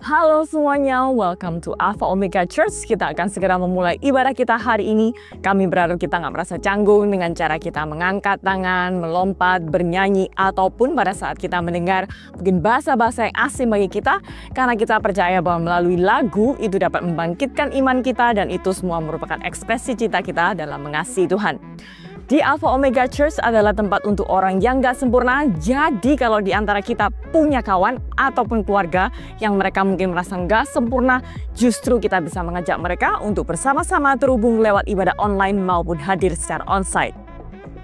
Halo semuanya, welcome to Alpha Omega Church. Kita akan segera memulai ibadah kita hari ini. Kami berharap kita nggak merasa canggung dengan cara kita mengangkat tangan, melompat, bernyanyi, ataupun pada saat kita mendengar mungkin bahasa-bahasa yang asing bagi kita. Karena kita percaya bahwa melalui lagu itu dapat membangkitkan iman kita dan itu semua merupakan ekspresi cinta kita dalam mengasihi Tuhan. Di Alpha Omega Church adalah tempat untuk orang yang gak sempurna. Jadi kalau di antara kita punya kawan ataupun keluarga yang mereka mungkin merasa gak sempurna, justru kita bisa mengajak mereka untuk bersama-sama terhubung lewat ibadah online maupun hadir secara onsite.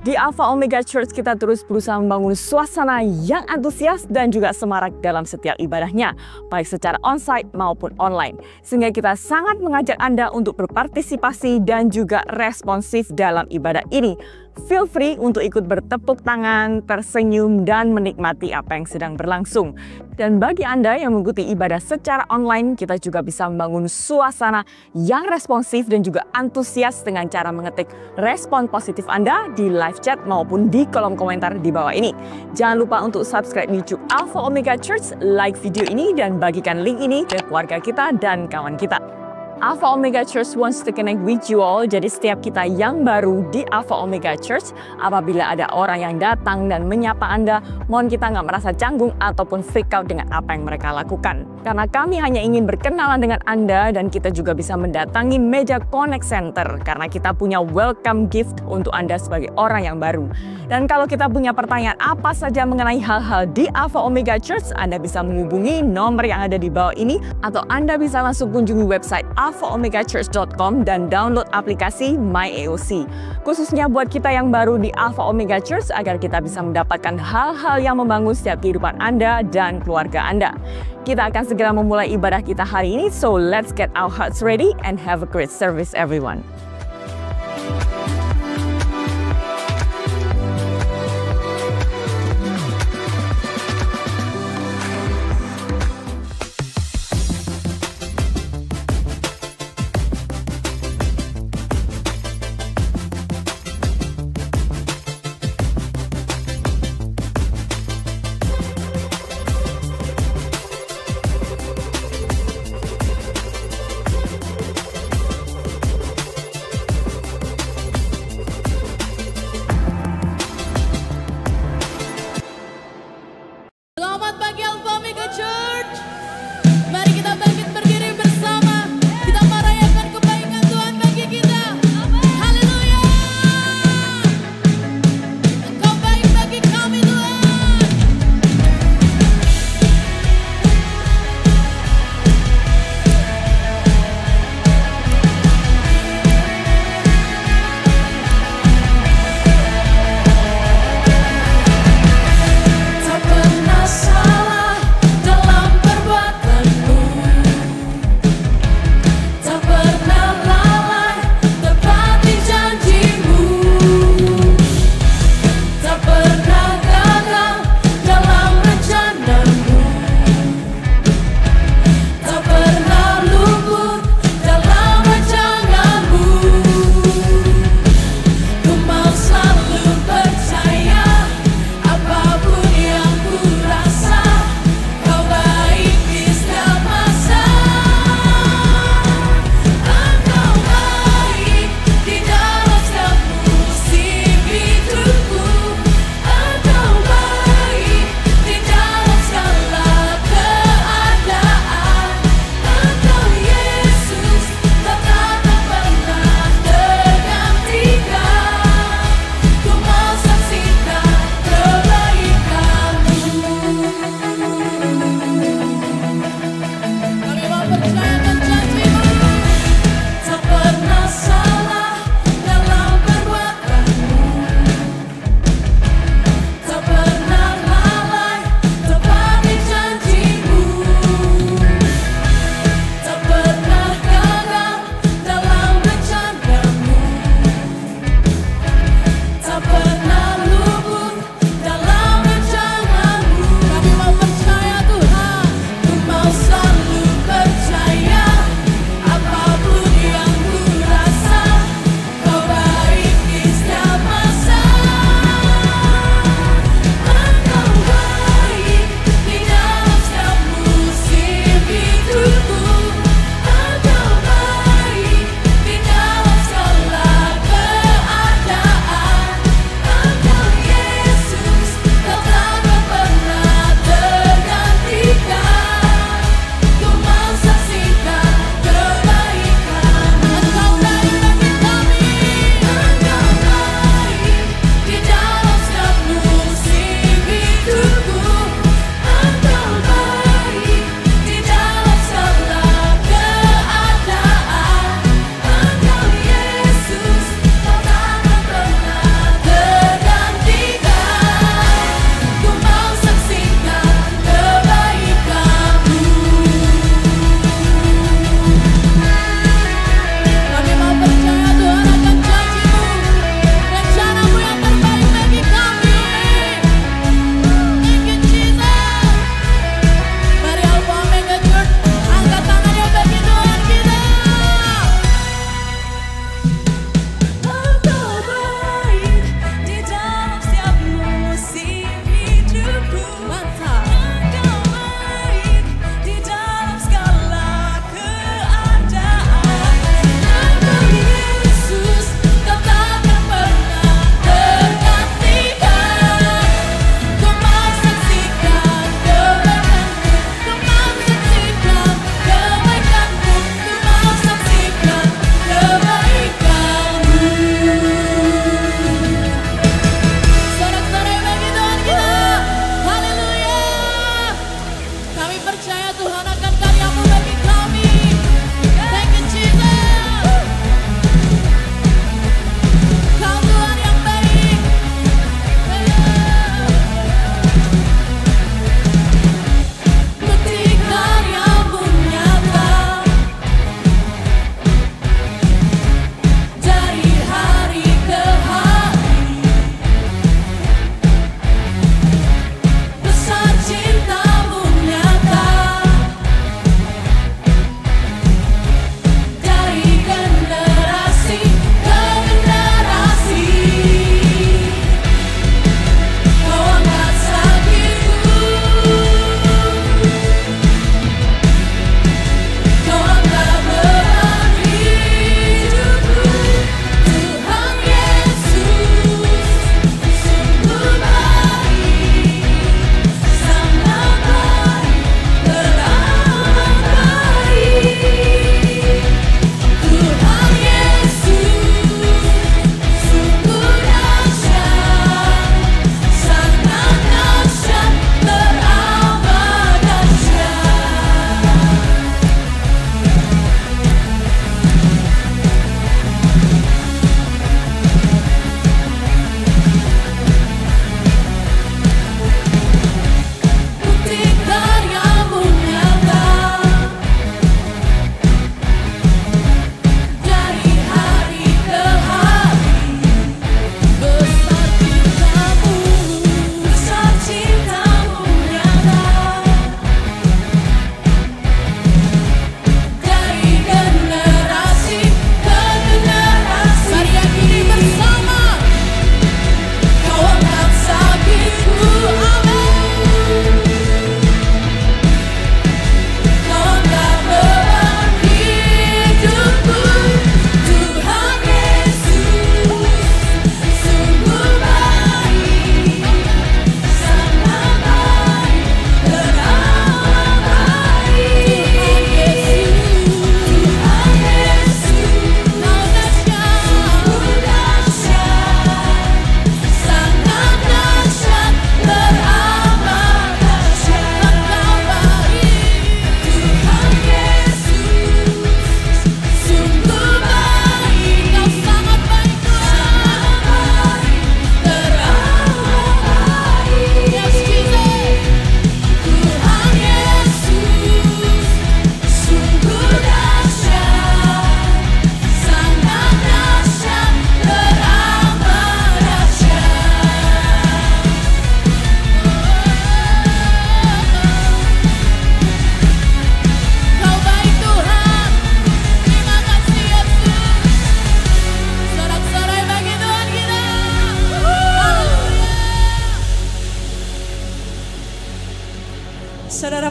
Di Alpha Omega Church kita terus berusaha membangun suasana yang antusias dan juga semarak dalam setiap ibadahnya, baik secara onsite maupun online. Sehingga kita sangat mengajak Anda untuk berpartisipasi dan juga responsif dalam ibadah ini. Feel free untuk ikut bertepuk tangan, tersenyum, dan menikmati apa yang sedang berlangsung. Dan bagi Anda yang mengikuti ibadah secara online, kita juga bisa membangun suasana yang responsif dan juga antusias dengan cara mengetik respon positif Anda di live chat maupun di kolom komentar di bawah ini. Jangan lupa untuk subscribe YouTube Alpha Omega Church, like video ini, dan bagikan link ini ke keluarga kita dan kawan kita. Alpha Omega Church wants to connect with you all. Jadi setiap kita yang baru di Alpha Omega Church, apabila ada orang yang datang dan menyapa Anda, mohon kita nggak merasa canggung ataupun freak out dengan apa yang mereka lakukan. Karena kami hanya ingin berkenalan dengan Anda dan kita juga bisa mendatangi meja Connect Center karena kita punya welcome gift untuk Anda sebagai orang yang baru. Dan kalau kita punya pertanyaan apa saja mengenai hal-hal di Alpha Omega Church, Anda bisa menghubungi nomor yang ada di bawah ini atau Anda bisa langsung kunjungi website alphaomegachurch.com dan download aplikasi MyAOC. Khususnya buat kita yang baru di Alpha Omega Church agar kita bisa mendapatkan hal-hal yang membangun setiap kehidupan Anda dan keluarga Anda. Kita akan segera memulai ibadah kita hari ini, so let's get our hearts ready and have a great service everyone.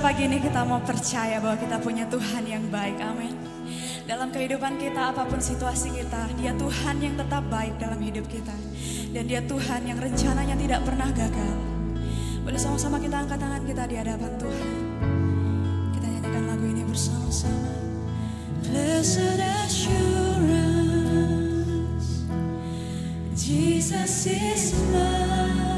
pagi ini kita mau percaya bahwa kita punya Tuhan yang baik, amin. Dalam kehidupan kita, apapun situasi kita, Dia Tuhan yang tetap baik dalam hidup kita. Dan Dia Tuhan yang rencananya tidak pernah gagal. Boleh sama-sama kita angkat tangan kita di hadapan Tuhan. Kita nyanyikan lagu ini bersama-sama. Blessed assurance, Jesus is mine.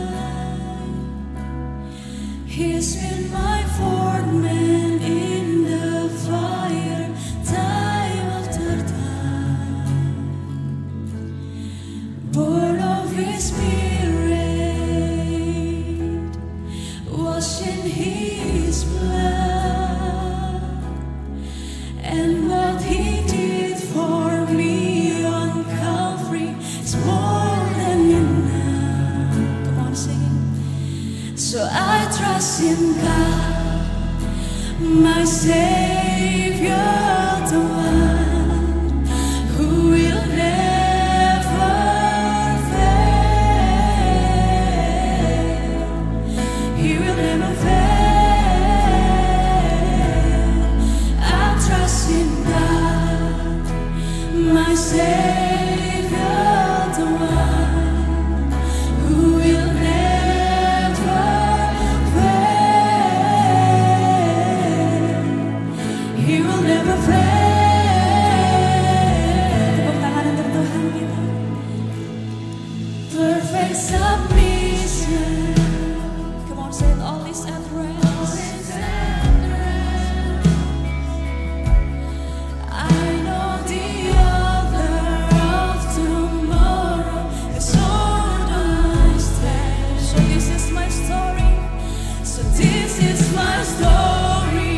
He's been my fourth man in the fire, time after time. Born of His Spirit, washed in His blood, and what He did for me on Calvary is more than enough. Come on, sing it. So I trust in God, my Savior, the one who will never fail. He will never fail. I trust in God, my Savior, the one who will never He will never fail. Tepuk tangan untuk Tuhan kita. Perfect submission. Come on, say it. All is at rest. I know the author of tomorrow is ordered my steps. So this is my story. So this is my story.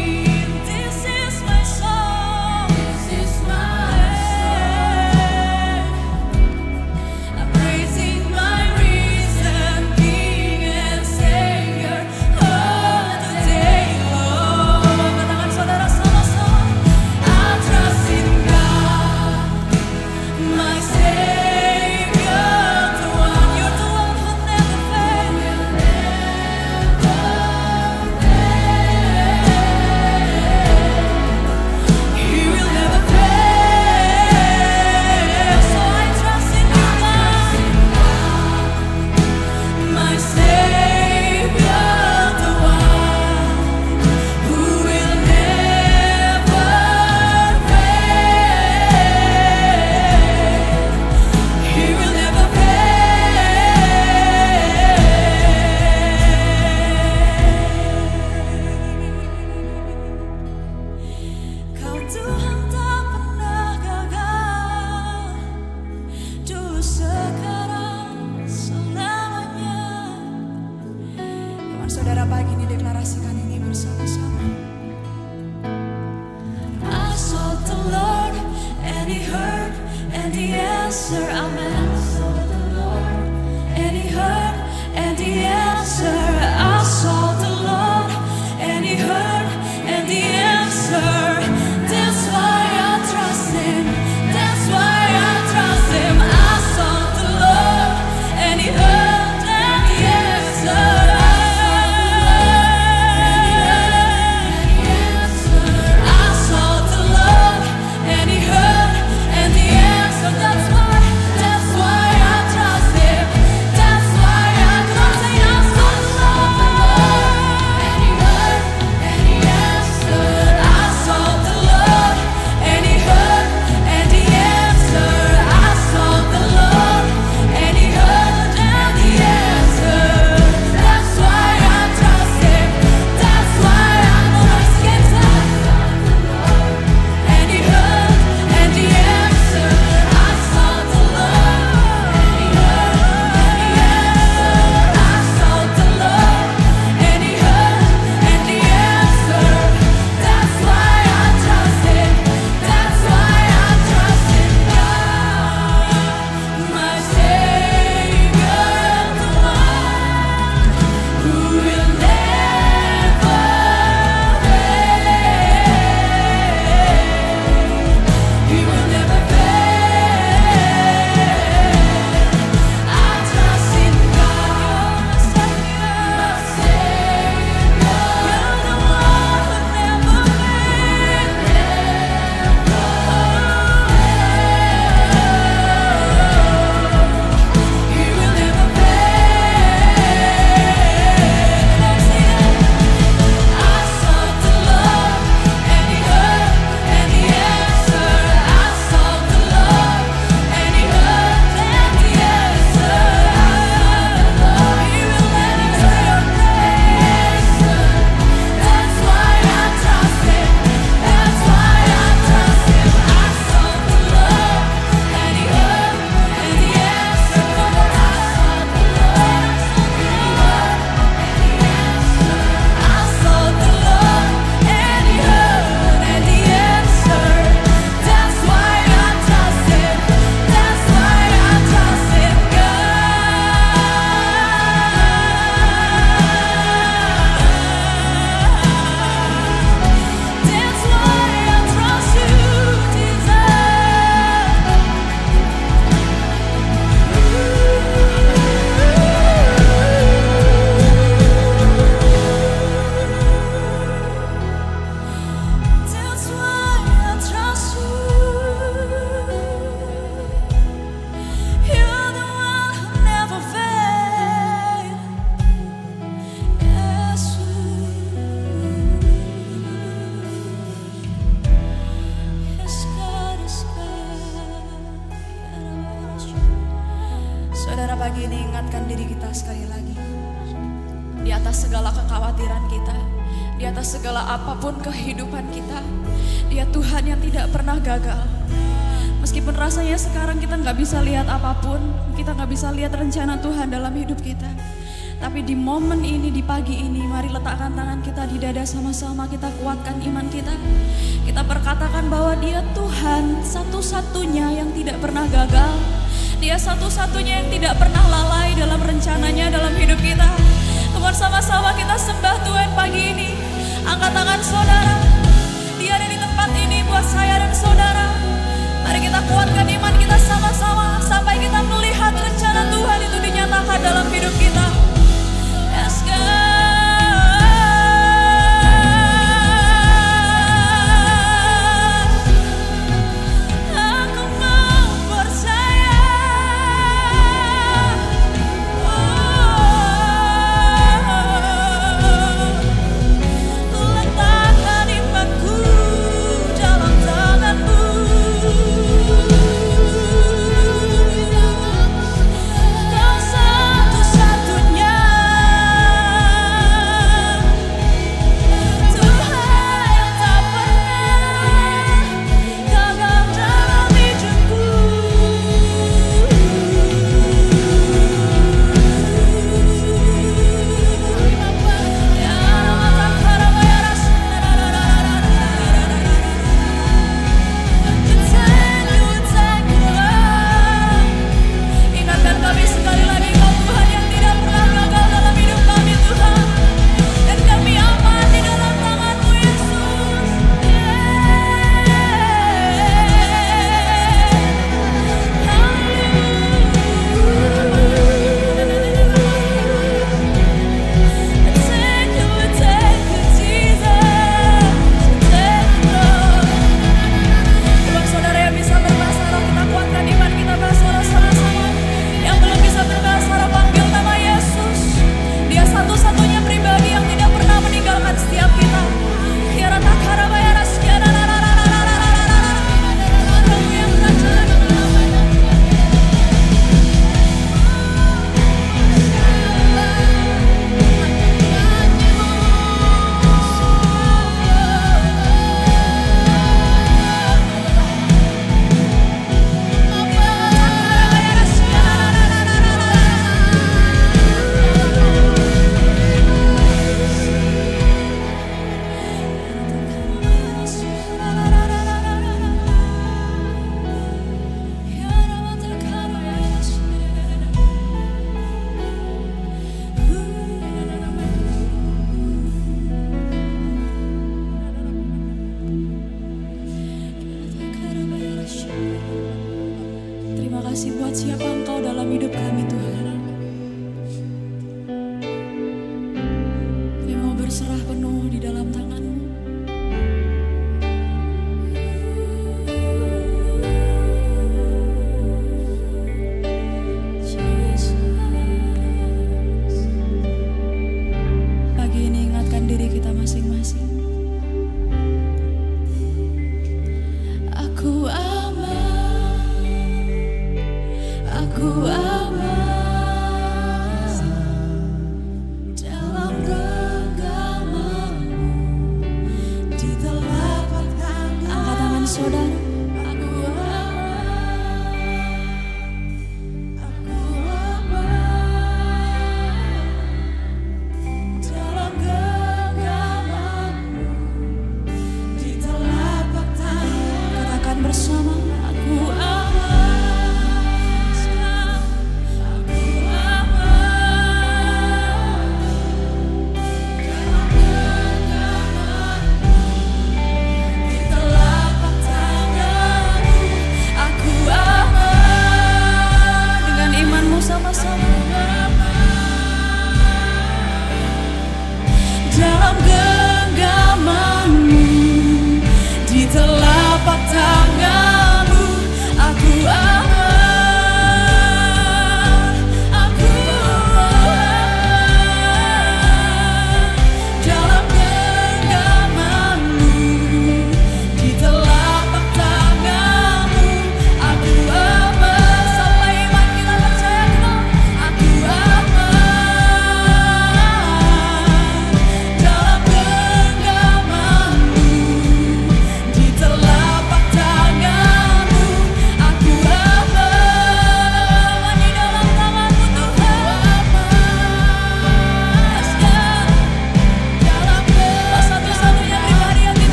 Saudara pagi ini deklarasikan ini bersama-sama. I sought the Lord and He heard and He answered, amen. I sought the Lord and He heard and He answered. I sought the Lord and He heard and He answered. That's why I trust Him. That's why I trust Him. I sought the Lord and He heard and He answered. ini ingatkan diri kita sekali lagi. Di atas segala kekhawatiran kita, di atas segala apapun kehidupan kita, Dia Tuhan yang tidak pernah gagal. Meskipun rasanya sekarang kita nggak bisa lihat apapun, kita nggak bisa lihat rencana Tuhan dalam hidup kita. Tapi di momen ini, di pagi ini, mari letakkan tangan kita di dada sama-sama, kita kuatkan iman kita. Kita perkatakan bahwa Dia Tuhan satu-satunya yang tidak pernah gagal. Dia satu-satunya yang tidak pernah lalai dalam rencananya dalam hidup kita. Kemar sama-sama kita sembah Tuhan pagi ini. Angkat tangan saudara. Dia ada di tempat ini buat saya dan saudara. Mari kita kuatkan iman kita sama-sama sampai kita melihat rencana Tuhan itu dinyatakan dalam hidup kita. Yes, God. Aku mau percaya.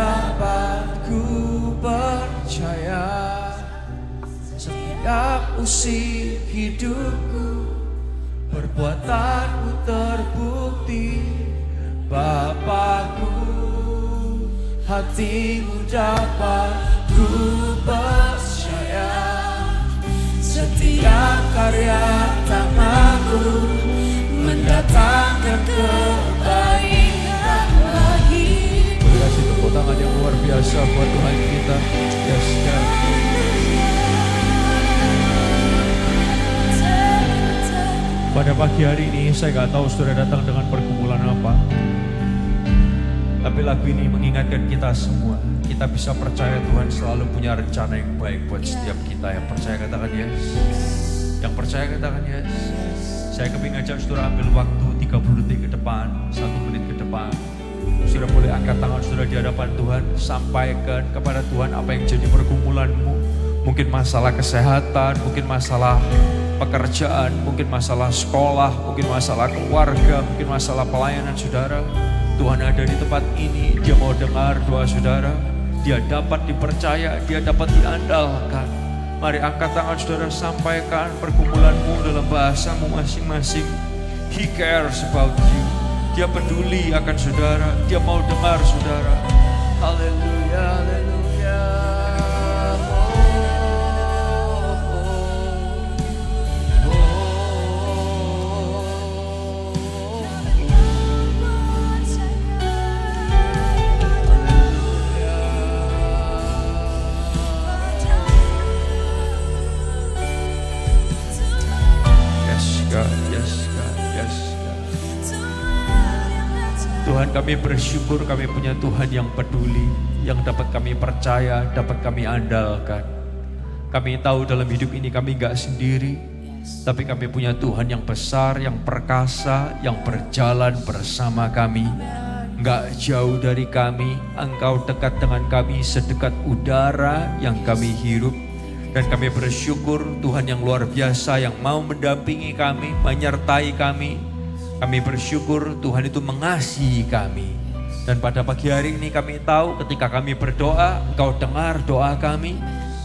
dapat ku percaya. Setiap usik hidupku, perbuatanmu terbukti. Bapakku, hatimu dapat ku percaya. Setiap karya tanganmu mendatangkan kebaikan lagi. Beri kasih tepuk tangan yang luar biasa buat Tuhan kita. Yes, God. Pada pagi hari ini saya gak tahu saudara datang dengan pergumulan apa, tapi lagu ini mengingatkan kita semua, kita bisa percaya Tuhan selalu punya rencana yang baik buat setiap kita. Yang percaya katakan yes. Yang percaya katakan yes. Saya kepingin ngajak saudara ambil waktu 30 detik ke depan, 1 menit ke depan. Saudara boleh angkat tangan saudara di hadapan Tuhan, sampaikan kepada Tuhan apa yang jadi pergumulanmu. Mungkin masalah kesehatan, mungkin masalah pekerjaan, mungkin masalah sekolah, mungkin masalah keluarga, mungkin masalah pelayanan saudara. Tuhan ada di tempat ini, Dia mau dengar doa saudara. Dia dapat dipercaya, Dia dapat diandalkan. Mari angkat tangan saudara, sampaikan pergumulanmu dalam bahasamu masing-masing. He cares about you. Dia peduli akan saudara, Dia mau dengar saudara. Haleluya, haleluya. Tuhan, kami bersyukur kami punya Tuhan yang peduli, yang dapat kami percaya, dapat kami andalkan. Kami tahu dalam hidup ini kami gak sendiri, tapi kami punya Tuhan yang besar, yang perkasa, yang berjalan bersama kami. Gak jauh dari kami, Engkau dekat dengan kami sedekat udara yang kami hirup. Dan kami bersyukur Tuhan yang luar biasa yang mau mendampingi kami, menyertai kami. Kami bersyukur Tuhan itu mengasihi kami. Dan pada pagi hari ini kami tahu ketika kami berdoa, Engkau dengar doa kami.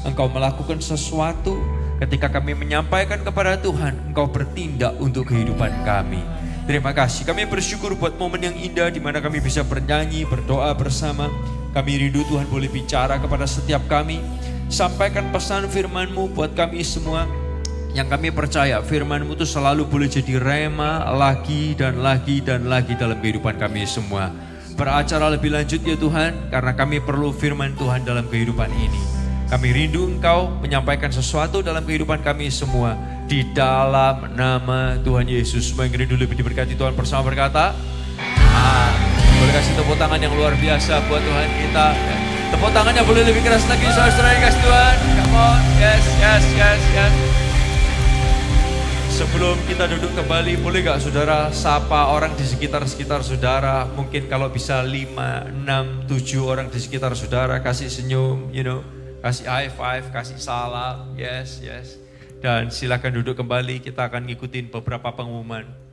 Engkau melakukan sesuatu. Ketika kami menyampaikan kepada Tuhan, Engkau bertindak untuk kehidupan kami. Terima kasih. Kami bersyukur buat momen yang indah di mana kami bisa bernyanyi, berdoa bersama. Kami rindu Tuhan boleh bicara kepada setiap kami. Sampaikan pesan firman-Mu buat kami semua. Yang kami percaya firman-Mu itu selalu boleh jadi rema lagi dan lagi dan lagi dalam kehidupan kami semua. Beracara lebih lanjut ya Tuhan, karena kami perlu firman Tuhan dalam kehidupan ini. Kami rindu Engkau menyampaikan sesuatu dalam kehidupan kami semua. Di dalam nama Tuhan Yesus. Semua yang rindu lebih diberkati Tuhan bersama berkata boleh kasih tepuk tangan yang luar biasa buat Tuhan kita. Tepuk tangannya boleh lebih keras lagi saudara yang kasih Tuhan. Come on, yes, yes, yes, yes. Sebelum kita duduk kembali, boleh gak saudara sapa orang di sekitar saudara. Mungkin kalau bisa 5, 6, 7 orang di sekitar saudara. Kasih senyum, kasih high five, kasih salam. Yes, yes. Dan silakan duduk kembali, kita akan ngikutin beberapa pengumuman.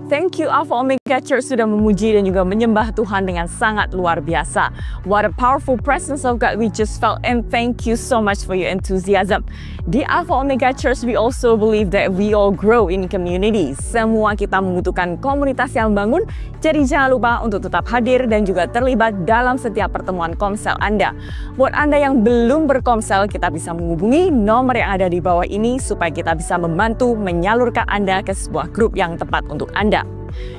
Thank you Alpha Omega Church sudah memuji dan juga menyembah Tuhan dengan sangat luar biasa. What a powerful presence of God we just felt, and thank you so much for your enthusiasm. Di Alpha Omega Church we also believe that we all grow in community. Semua kita membutuhkan komunitas yang bangun, jadi jangan lupa untuk tetap hadir dan juga terlibat dalam setiap pertemuan komsel Anda. Buat Anda yang belum berkomsel, kita bisa menghubungi nomor yang ada di bawah ini supaya kita bisa membantu menyalurkan Anda ke sebuah grup yang tepat untuk Anda.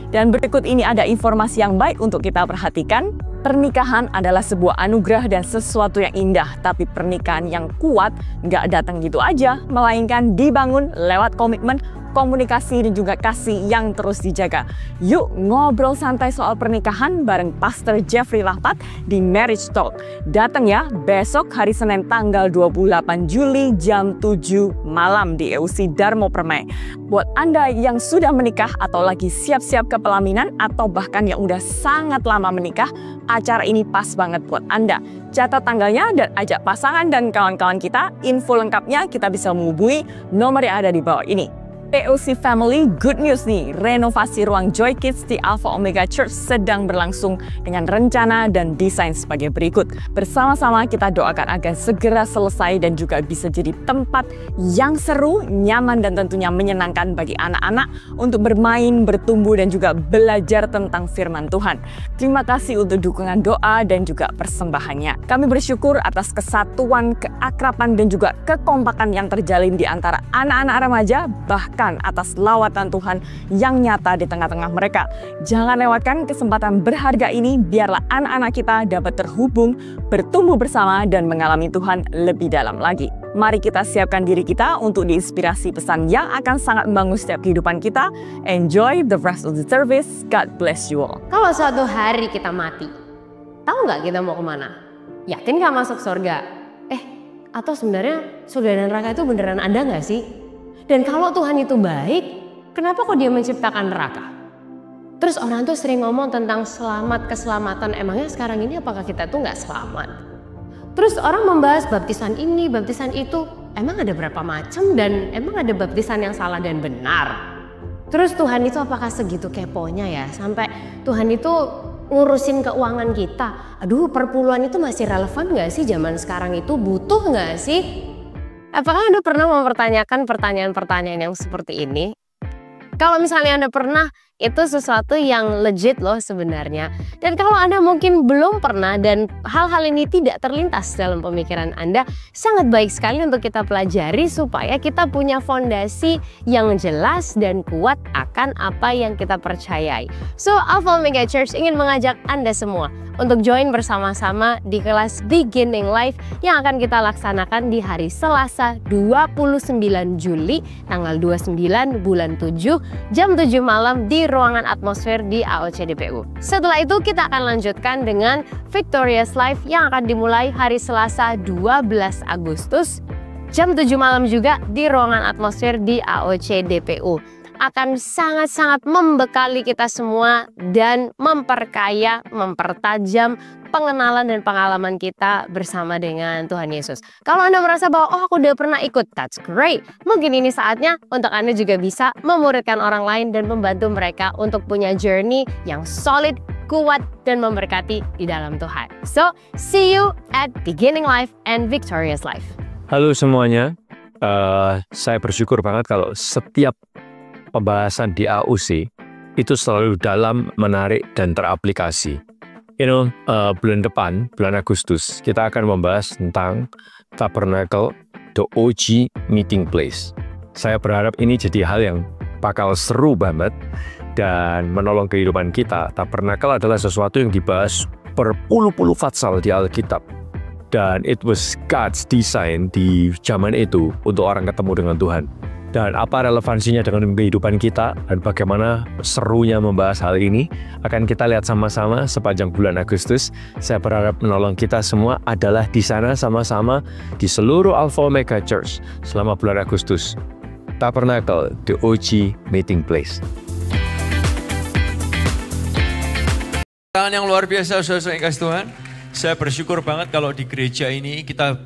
Dan berikut ini ada informasi yang baik untuk kita perhatikan. Pernikahan adalah sebuah anugerah dan sesuatu yang indah, tapi pernikahan yang kuat nggak datang gitu aja, melainkan dibangun lewat komitmen, komunikasi, dan juga kasih yang terus dijaga. Yuk ngobrol santai soal pernikahan bareng Pastor Jeffrey Lahpat di Marriage Talk. Datang ya besok hari Senin tanggal 28 Juli jam 7 malam di EUC Darmo Permai. Buat Anda yang sudah menikah atau lagi siap-siap ke pelaminan atau bahkan yang udah sangat lama menikah, acara ini pas banget buat Anda. Catat tanggalnya dan ajak pasangan dan kawan-kawan kita. Info lengkapnya kita bisa menghubungi nomor yang ada di bawah ini. POC Family, good news nih, renovasi ruang Joy Kids di Alpha Omega Church sedang berlangsung dengan rencana dan desain sebagai berikut. Bersama-sama kita doakan agar segera selesai dan juga bisa jadi tempat yang seru, nyaman dan tentunya menyenangkan bagi anak-anak untuk bermain, bertumbuh dan juga belajar tentang firman Tuhan. Terima kasih untuk dukungan doa dan juga persembahannya. Kami bersyukur atas kesatuan, keakraban dan juga kekompakan yang terjalin di antara anak-anak remaja, bahkan atas lawatan Tuhan yang nyata di tengah-tengah mereka. Jangan lewatkan kesempatan berharga ini, biarlah anak-anak kita dapat terhubung, bertumbuh bersama dan mengalami Tuhan lebih dalam lagi. Mari kita siapkan diri kita untuk diinspirasi pesan yang akan sangat membangun setiap kehidupan kita. Enjoy the rest of the service. God bless you all. Kalau suatu hari kita mati, tahu nggak kita mau kemana? Yakin nggak masuk surga? Atau sebenarnya surga dan neraka itu beneran ada nggak sih? Dan kalau Tuhan itu baik, kenapa kok dia menciptakan neraka? Terus orang tuh sering ngomong tentang selamat, keselamatan. Emangnya sekarang ini apakah kita tuh nggak selamat? Terus orang membahas baptisan ini, baptisan itu. Emang ada berapa macam dan emang ada baptisan yang salah dan benar? Terus Tuhan itu apakah segitu keponya ya? Sampai Tuhan itu ngurusin keuangan kita. Aduh, perpuluhan itu masih relevan nggak sih zaman sekarang itu? Butuh nggak sih? Apakah Anda pernah mempertanyakan pertanyaan-pertanyaan yang seperti ini? Kalau misalnya Anda pernah, itu sesuatu yang legit loh sebenarnya. Dan kalau Anda mungkin belum pernah dan hal-hal ini tidak terlintas dalam pemikiran Anda, sangat baik sekali untuk kita pelajari supaya kita punya fondasi yang jelas dan kuat akan apa yang kita percayai. So, Alpha Omega Church ingin mengajak Anda semua untuk join bersama-sama di kelas Beginning Life yang akan kita laksanakan di hari Selasa 29 Juli tanggal 29 bulan 7 jam 7 malam di ruangan atmosfer di AOC DPU. Setelah itu kita akan lanjutkan dengan Victorious Life yang akan dimulai hari Selasa 12 Agustus jam 7 malam juga di ruangan atmosfer di AOC DPU. Akan sangat-sangat membekali kita semua dan memperkaya, mempertajam pengenalan dan pengalaman kita bersama dengan Tuhan Yesus. Kalau Anda merasa bahwa aku udah pernah ikut, that's great. Mungkin ini saatnya untuk Anda juga bisa memuridkan orang lain dan membantu mereka untuk punya journey yang solid, kuat, dan memberkati di dalam Tuhan. So, see you at Beginning Life and Victorious Life. Halo semuanya, saya bersyukur banget kalau setiap pembahasan di AOC itu selalu dalam, menarik, dan teraplikasi. Bulan depan, bulan Agustus, kita akan membahas tentang Tabernacle, the OG meeting place. Saya berharap ini jadi hal yang bakal seru banget dan menolong kehidupan kita. Tabernacle adalah sesuatu yang dibahas berpuluh-puluh pasal di Alkitab. Dan it was God's design di zaman itu untuk orang ketemu dengan Tuhan. Dan apa relevansinya dengan kehidupan kita dan bagaimana serunya membahas hal ini akan kita lihat sama-sama sepanjang bulan Agustus. Saya berharap menolong kita semua adalah di sana sama-sama di seluruh Alpha Omega Church selama bulan Agustus. Tabernacle, the OG meeting place. Tangan yang luar biasa, saudara-saudara yang kasih Tuhan. Saya bersyukur banget kalau di gereja ini kita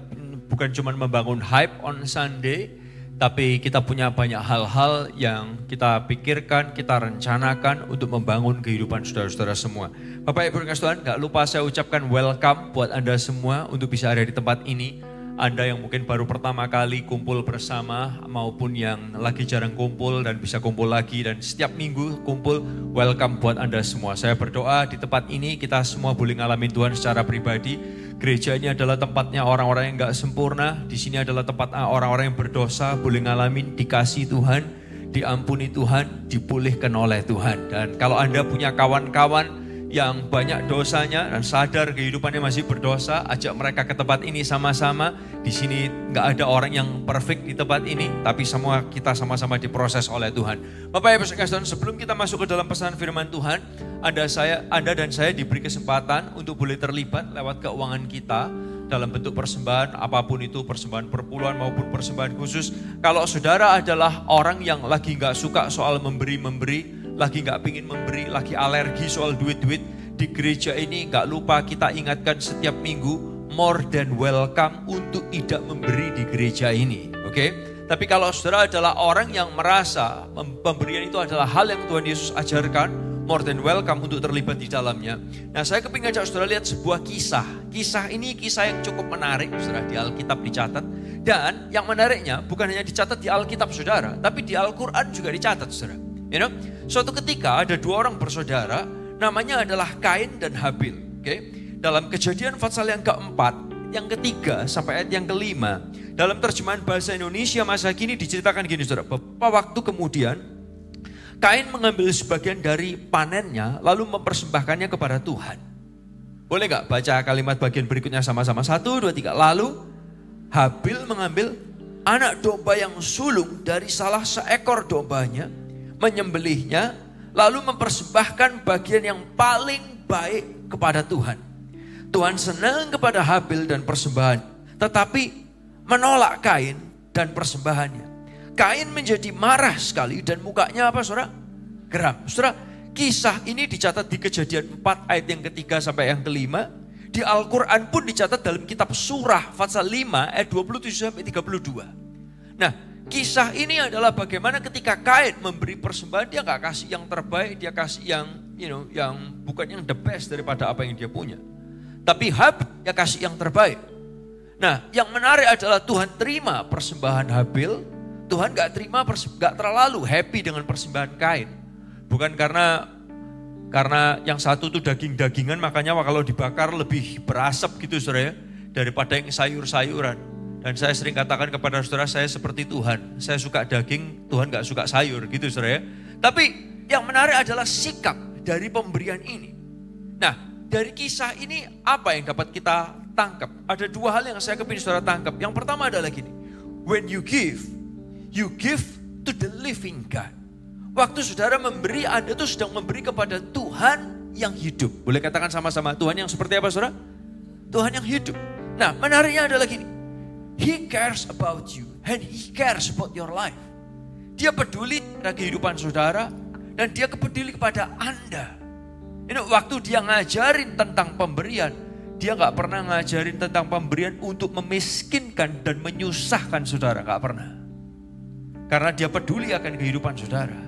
bukan cuma membangun hype on Sunday, tapi kita punya banyak hal-hal yang kita pikirkan, kita rencanakan untuk membangun kehidupan saudara-saudara semua. Bapak Ibu dan Tuhan, gak lupa saya ucapkan welcome buat Anda semua untuk bisa ada di tempat ini. Anda yang mungkin baru pertama kali kumpul bersama maupun yang lagi jarang kumpul dan bisa kumpul lagi dan setiap minggu kumpul, welcome buat Anda semua. Saya berdoa di tempat ini kita semua boleh ngalamin Tuhan secara pribadi. Gereja ini adalah tempatnya orang-orang yang gak sempurna. Di sini adalah tempat orang-orang yang berdosa boleh ngalamin dikasih Tuhan, diampuni Tuhan, dipulihkan oleh Tuhan. Dan kalau Anda punya kawan-kawan yang banyak dosanya dan sadar kehidupannya masih berdosa, ajak mereka ke tempat ini sama-sama. Di sini nggak ada orang yang perfect di tempat ini, tapi semua kita sama-sama diproses oleh Tuhan. Bapak Ibu sekalian, sebelum kita masuk ke dalam pesan firman Tuhan, Anda dan saya diberi kesempatan untuk boleh terlibat lewat keuangan kita dalam bentuk persembahan, apapun itu, persembahan perpuluhan maupun persembahan khusus. Kalau saudara adalah orang yang lagi nggak suka soal memberi-memberi, lagi nggak pingin memberi, lagi alergi soal duit-duit, di gereja ini nggak lupa kita ingatkan setiap minggu, more than welcome untuk tidak memberi di gereja ini, oke? Tapi kalau saudara adalah orang yang merasa pemberian itu adalah hal yang Tuhan Yesus ajarkan, more than welcome untuk terlibat di dalamnya. Nah, saya kepingin ajak saudara lihat sebuah kisah. Kisah ini kisah yang cukup menarik, saudara, di Alkitab dicatat. Dan yang menariknya bukan hanya dicatat di Alkitab saudara, tapi di Al-Quran juga dicatat, saudara. You know, suatu ketika ada dua orang bersaudara, namanya adalah Kain dan Habil. Dalam Kejadian pasal yang keempat, yang ketiga sampai ayat yang kelima, dalam terjemahan bahasa Indonesia masa kini diceritakan gini, saudara. Beberapa waktu kemudian, Kain mengambil sebagian dari panennya, lalu mempersembahkannya kepada Tuhan. Boleh gak baca kalimat bagian berikutnya sama-sama? 1, 2, 3. Lalu Habil mengambil anak domba yang sulung dari salah seekor dombanya, menyembelihnya, lalu mempersembahkan bagian yang paling baik kepada Tuhan. Tuhan senang kepada Habil dan persembahan, tetapi menolak Kain dan persembahannya. Kain menjadi marah sekali dan mukanya apa, saudara? Geram. Saudara, kisah ini dicatat di Kejadian 4 ayat yang ketiga sampai yang kelima. Di Al-Quran pun dicatat dalam kitab surah pasal 5 ayat 27 sampai 32. Nah, kisah ini adalah bagaimana ketika Kain memberi persembahan, dia gak kasih yang terbaik, dia kasih yang yang bukan yang the best daripada apa yang dia punya. Tapi Habil dia kasih yang terbaik. Nah, yang menarik adalah Tuhan terima persembahan Habil, Tuhan gak terlalu happy dengan persembahan Kain. Bukan karena yang satu tuh daging-dagingan, makanya kalau dibakar lebih berasap gitu, saudara ya, daripada yang sayur-sayuran. Dan saya sering katakan kepada saudara, saya seperti Tuhan. Saya suka daging, Tuhan gak suka sayur gitu, saudara ya. Tapi yang menarik adalah sikap dari pemberian ini. Nah, dari kisah ini apa yang dapat kita tangkap? Ada dua hal yang saya kepingin saudara tangkap. Yang pertama adalah gini, when you give to the living God. Waktu saudara memberi, Anda tuh sedang memberi kepada Tuhan yang hidup. Boleh katakan sama-sama, Tuhan yang seperti apa, saudara? Tuhan yang hidup. Nah, menariknya adalah gini, He cares about you and He cares about your life. Dia peduli pada kehidupan saudara dan dia peduli kepada Anda. Waktu dia ngajarin tentang pemberian, dia gak pernah ngajarin tentang pemberian untuk memiskinkan dan menyusahkan saudara, gak pernah. Karena dia peduli akan kehidupan saudara.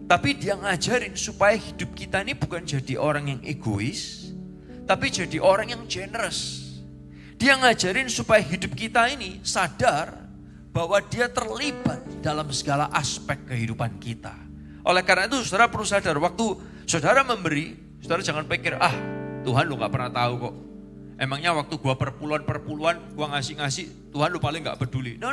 Tapi dia ngajarin supaya hidup kita ini bukan jadi orang yang egois, tapi jadi orang yang generous. Dia ngajarin supaya hidup kita ini sadar bahwa dia terlibat dalam segala aspek kehidupan kita. Oleh karena itu saudara perlu sadar, waktu saudara memberi, saudara jangan pikir, Tuhan lu gak pernah tahu kok. Emangnya waktu gua perpuluhan gua ngasih, Tuhan lu paling gak peduli. No.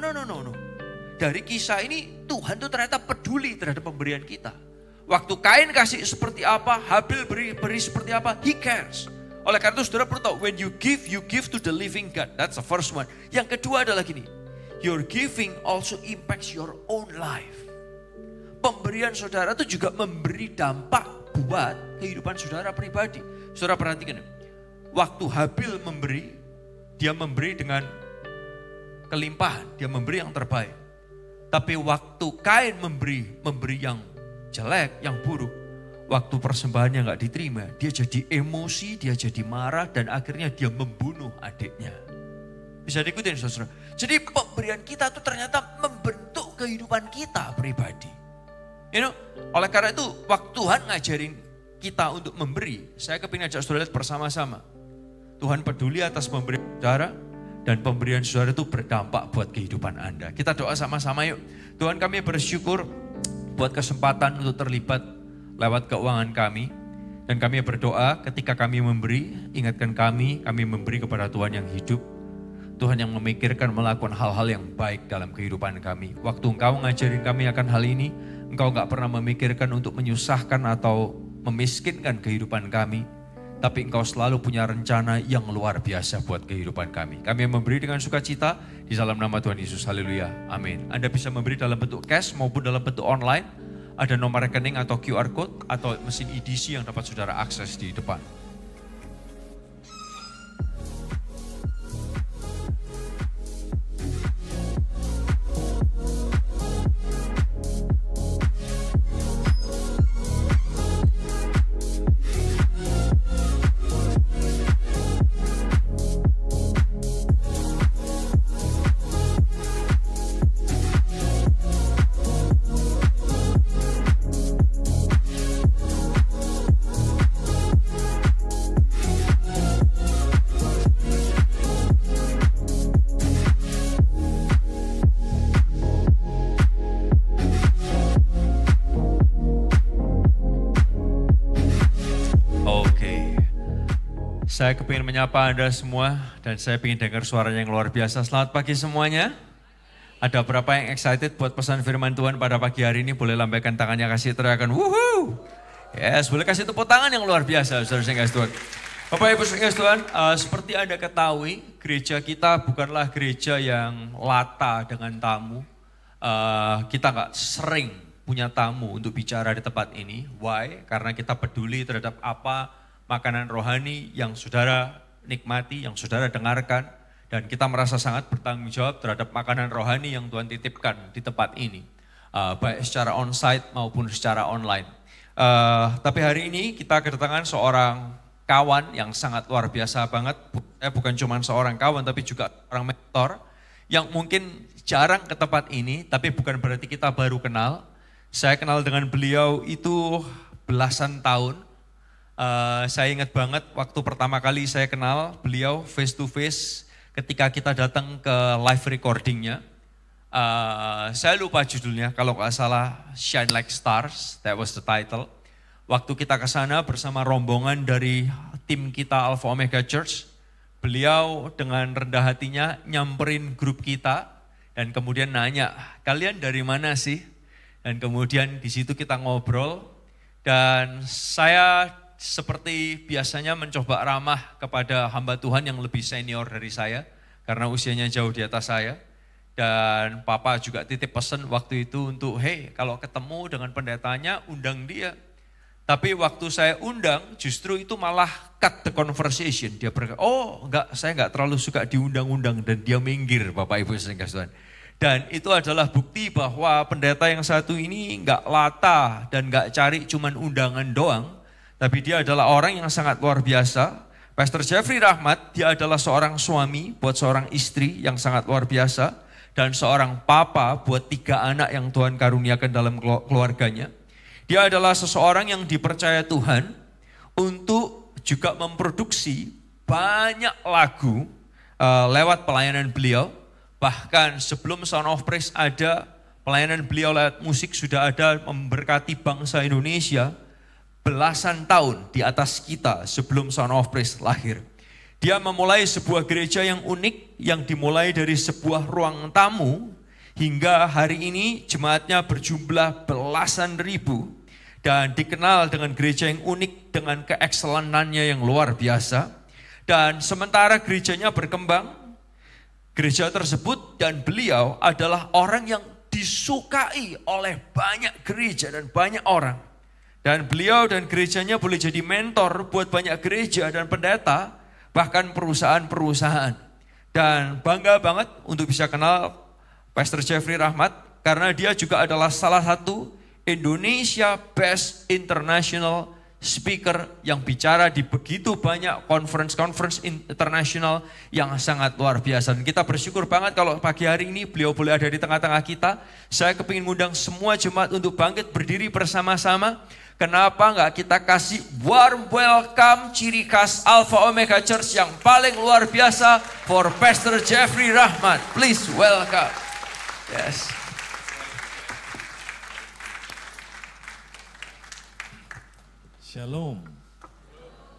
Dari kisah ini Tuhan tuh ternyata peduli terhadap pemberian kita. Waktu Kain kasih seperti apa, Habil beri seperti apa, He cares. Oleh karena itu saudara perlu tahu, when you give to the living God. That's the first one. Yang kedua adalah gini, your giving also impacts your own life. Pemberian saudara itu juga memberi dampak buat kehidupan saudara pribadi. Saudara perhatikan, waktu Habil memberi, dia memberi dengan kelimpahan, dia memberi yang terbaik. Tapi waktu Kain memberi yang jelek, yang buruk, waktu persembahannya gak diterima, dia jadi emosi, dia jadi marah, dan akhirnya dia membunuh adiknya. Bisa diikutin, saudara? Jadi pemberian kita itu ternyata membentuk kehidupan kita pribadi. Oleh karena itu, waktu Tuhan ngajarin kita untuk memberi, saya kepingin ajak saudara lihat bersama-sama. Tuhan peduli atas pemberian saudara, dan pemberian saudara itu berdampak buat kehidupan Anda. Kita doa sama-sama yuk. Tuhan, kami bersyukur buat kesempatan untuk terlibat lewat keuangan kami. Dan kami berdoa ketika kami memberi, ingatkan kami memberi kepada Tuhan yang hidup. Tuhan yang memikirkan melakukan hal-hal yang baik dalam kehidupan kami. Waktu Engkau ngajarin kami akan hal ini, Engkau gak pernah memikirkan untuk menyusahkan atau memiskinkan kehidupan kami. Tapi Engkau selalu punya rencana yang luar biasa buat kehidupan kami. Kami memberi dengan sukacita di dalam nama Tuhan Yesus. Haleluya. Amin. Anda bisa memberi dalam bentuk cash maupun dalam bentuk online. Ada nomor rekening atau QR code atau mesin EDC yang dapat saudara akses di depan. Saya kepingin menyapa Anda semua dan saya ingin dengar suaranya yang luar biasa. Selamat pagi semuanya. Ada berapa yang excited buat pesan firman Tuhan pada pagi hari ini? Boleh lambaikan tangannya, kasih teriakan, wuhuu. Yes, boleh kasih tepuk tangan yang luar biasa, saudara-saudara Tuhan. Bapak Ibu saudara Tuhan, seperti Anda ketahui, gereja kita bukanlah gereja yang lata dengan tamu. Kita nggak sering punya tamu untuk bicara di tempat ini. Why? Karena kita peduli terhadap apa makanan rohani yang saudara nikmati, yang saudara dengarkan. Dan kita merasa sangat bertanggung jawab terhadap makanan rohani yang Tuhan titipkan di tempat ini. Baik secara on-site maupun secara online. Tapi hari ini kita kedatangan seorang kawan yang sangat luar biasa banget. Bukan cuma seorang kawan tapi juga seorang mentor. Yang mungkin jarang ke tempat ini tapi bukan berarti kita baru kenal. Saya kenal dengan beliau itu belasan tahun. Saya ingat banget waktu pertama kali saya kenal beliau face to face. Ketika kita datang ke live recordingnya, saya lupa judulnya, kalau nggak salah Shine Like Stars, that was the title. Waktu kita ke sana bersama rombongan dari tim kita Alpha Omega Church, beliau dengan rendah hatinya nyamperin grup kita dan kemudian nanya, kalian dari mana sih? Dan kemudian di situ kita ngobrol dan saya seperti biasanya mencoba ramah kepada hamba Tuhan yang lebih senior dari saya, karena usianya jauh di atas saya. Dan Papa juga titip pesan waktu itu untuk, hey kalau ketemu dengan pendetanya undang dia. Tapi waktu saya undang justru itu malah cut the conversation. Dia berkata, oh enggak, saya enggak terlalu suka diundang-undang, dan dia minggir Bapak Ibu saudara Tuhan. Dan itu adalah bukti bahwa pendeta yang satu ini enggak lata dan enggak cari cuman undangan doang. Tapi dia adalah orang yang sangat luar biasa. Pastor Jeffrey Rahmat, dia adalah seorang suami buat seorang istri yang sangat luar biasa. Dan seorang papa buat 3 anak yang Tuhan karuniakan dalam keluarganya. Dia adalah seseorang yang dipercaya Tuhan untuk juga memproduksi banyak lagu lewat pelayanan beliau. Bahkan sebelum Sound of Praise ada, pelayanan beliau lewat musik sudah ada memberkati bangsa Indonesia. Belasan tahun di atas kita sebelum Sound of Praise lahir. Dia memulai sebuah gereja yang unik yang dimulai dari sebuah ruang tamu hingga hari ini jemaatnya berjumlah belasan ribu dan dikenal dengan gereja yang unik dengan keekselenannya yang luar biasa. Dan sementara gerejanya berkembang, gereja tersebut dan beliau adalah orang yang disukai oleh banyak gereja dan banyak orang. Dan beliau dan gerejanya boleh jadi mentor buat banyak gereja dan pendeta, bahkan perusahaan-perusahaan. Dan bangga banget untuk bisa kenal Pastor Jeffrey Rahmat, karena dia juga adalah salah satu Indonesia Best International Speaker yang bicara di begitu banyak conference internasional yang sangat luar biasa. Dan kita bersyukur banget kalau pagi hari ini beliau boleh ada di tengah-tengah kita. Saya kepingin ngundang semua jemaat untuk bangkit berdiri bersama-sama. Kenapa enggak kita kasih warm welcome ciri khas Alpha Omega Church yang paling luar biasa for Pastor Jeffrey Rahmat. Please welcome. Yes. Shalom.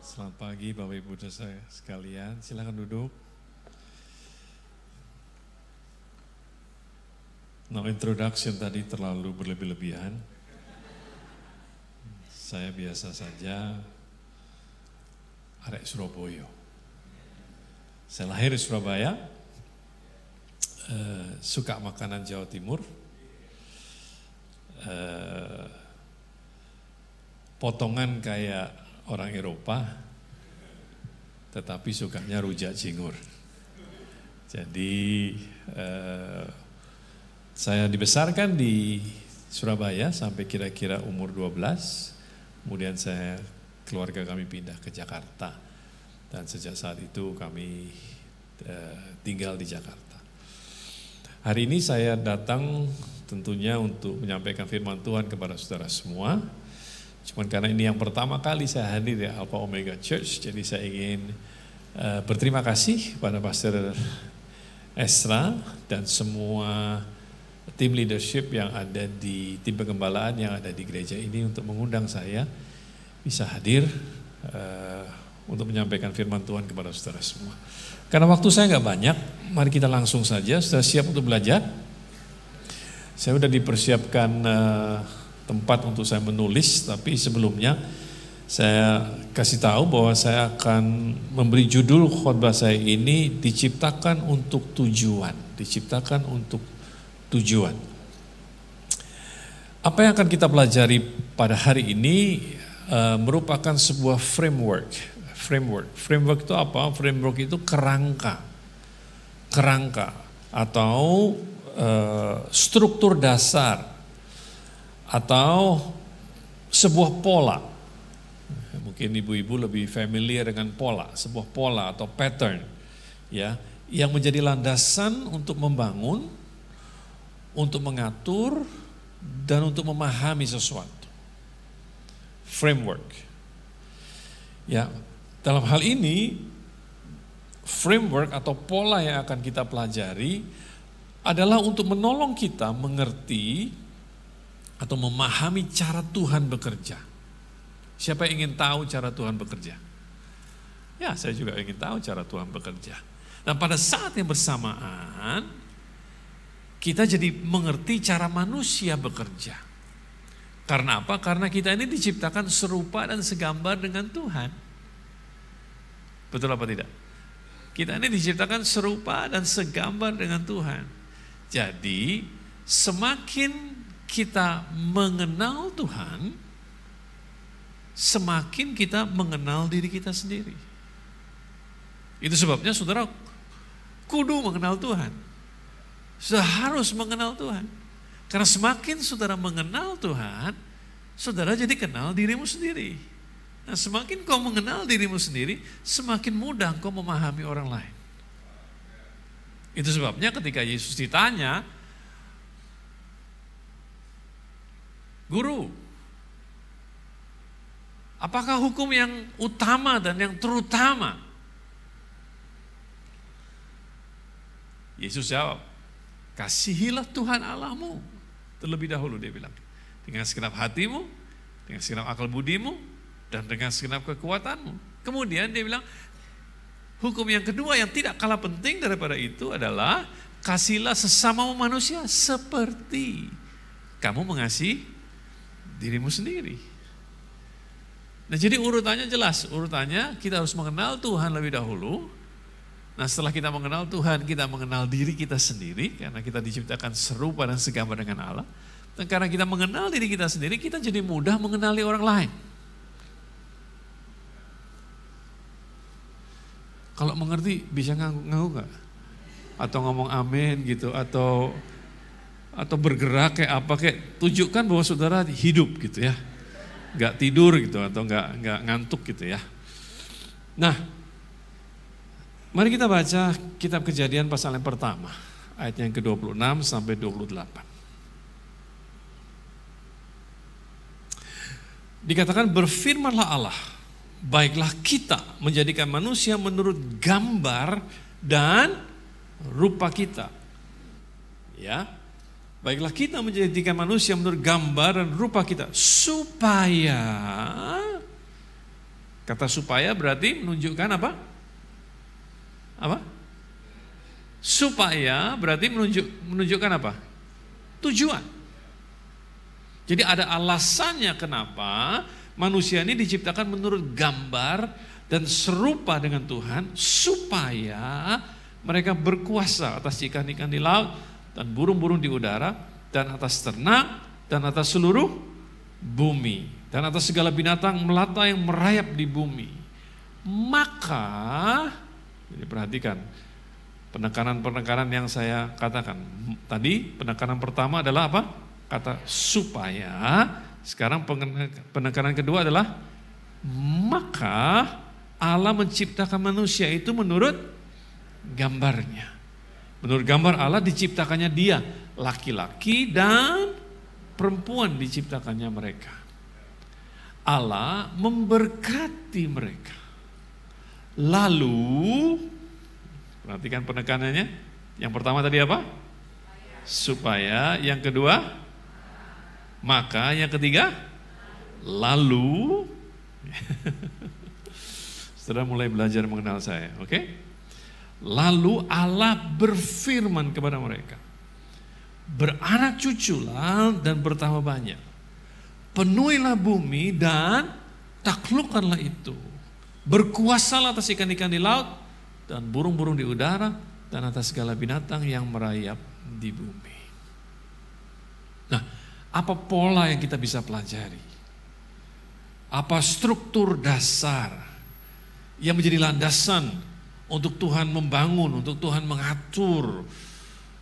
Selamat pagi Bapak Ibu saudara sekalian. Silakan duduk. No introduction tadi terlalu berlebih-lebihan. Saya biasa saja, arek Surabaya. Saya lahir di Surabaya, suka makanan Jawa Timur, potongan kayak orang Eropa, tetapi sukanya rujak cingur. Jadi saya dibesarkan di Surabaya sampai kira-kira umur 12. Kemudian keluarga kami pindah ke Jakarta dan sejak saat itu kami tinggal di Jakarta. Hari ini saya datang tentunya untuk menyampaikan firman Tuhan kepada saudara semua. Cuman karena ini yang pertama kali saya hadir di Alpha Omega Church, jadi saya ingin berterima kasih pada Pastor Esra dan semua tim leadership yang ada di tim pengembalaan yang ada di gereja ini untuk mengundang saya bisa hadir untuk menyampaikan firman Tuhan kepada saudara semua. Karena waktu saya nggak banyak, mari kita langsung saja. Sudah siap untuk belajar? Saya sudah dipersiapkan tempat untuk saya menulis, tapi sebelumnya saya kasih tahu bahwa saya akan memberi judul khotbah saya ini diciptakan untuk tujuan, diciptakan untuk tujuan. Apa yang akan kita pelajari pada hari ini merupakan sebuah framework. Framework itu apa? Framework itu kerangka atau struktur dasar atau sebuah pola. Mungkin ibu-ibu lebih familiar dengan pola, sebuah pola atau pattern, ya, yang menjadi landasan untuk membangun, untuk mengatur, dan untuk memahami sesuatu. Framework. Ya, dalam hal ini framework atau pola yang akan kita pelajari adalah untuk menolong kita mengerti atau memahami cara Tuhan bekerja. Siapa yang ingin tahu cara Tuhan bekerja? Ya, saya juga ingin tahu cara Tuhan bekerja. Nah, pada saat yang bersamaan kita jadi mengerti cara manusia bekerja. Karena apa? Karena kita ini diciptakan serupa dan segambar dengan Tuhan. Betul apa tidak? Kita ini diciptakan serupa dan segambar dengan Tuhan. Jadi semakin kita mengenal Tuhan, semakin kita mengenal diri kita sendiri. Itu sebabnya saudara kudu mengenal Tuhan. Sudah harus mengenal Tuhan. Karena semakin saudara mengenal Tuhan, saudara jadi kenal dirimu sendiri. Nah, semakin kau mengenal dirimu sendiri, semakin mudah kau memahami orang lain. Itu sebabnya ketika Yesus ditanya, Guru, apakah hukum yang utama dan yang terutama? Yesus jawab, kasihilah Tuhan Allahmu terlebih dahulu, dia bilang. Dengan segenap hatimu, dengan segenap akal budimu, dan dengan segenap kekuatanmu. Kemudian dia bilang, hukum yang kedua yang tidak kalah penting daripada itu adalah kasihilah sesama manusia seperti kamu mengasihi dirimu sendiri. Nah, jadi urutannya jelas, urutannya kita harus mengenal Tuhan lebih dahulu. Nah, setelah kita mengenal Tuhan, kita mengenal diri kita sendiri, karena kita diciptakan serupa dan segambar dengan Allah. Dan karena kita mengenal diri kita sendiri, kita jadi mudah mengenali orang lain. Kalau mengerti, bisa ngangguk gak? Atau ngomong amin gitu, atau bergerak kayak apa, kayak tunjukkan bahwa saudara hidup gitu ya. Gak tidur gitu, atau gak ngantuk gitu ya. Nah, mari kita baca kitab Kejadian pasal yang pertama, ayat yang ke-26 sampai 28. Dikatakan, berfirmanlah Allah, baiklah kita menjadikan manusia menurut gambar dan rupa kita. Ya, baiklah kita menjadikan manusia menurut gambar dan rupa kita, supaya, kata supaya berarti menunjukkan apa? Apa? Supaya berarti menunjukkan apa? Tujuan. Jadi ada alasannya kenapa manusia ini diciptakan menurut gambar dan serupa dengan Tuhan, supaya mereka berkuasa atas ikan-ikan di laut dan burung-burung di udara dan atas ternak dan atas seluruh bumi dan atas segala binatang melata yang merayap di bumi. Maka, jadi perhatikan penekanan-penekanan yang saya katakan tadi. Penekanan pertama adalah apa? Kata supaya. Sekarang penekanan kedua adalah maka Allah menciptakan manusia itu menurut gambarnya. Menurut gambar Allah diciptakannya dia, laki-laki dan perempuan diciptakannya mereka. Allah memberkati mereka. Lalu, perhatikan penekanannya. Yang pertama tadi apa? Supaya. Yang kedua, maka. Yang ketiga, lalu. Saudara mulai belajar mengenal saya, oke? Lalu Allah berfirman kepada mereka, beranak cuculah dan bertambah banyak. Penuhilah bumi dan taklukkanlah itu. Berkuasalah atas ikan-ikan di laut dan burung-burung di udara dan atas segala binatang yang merayap di bumi. Nah, apa pola yang kita bisa pelajari? Apa struktur dasar yang menjadi landasan untuk Tuhan membangun, untuk Tuhan mengatur,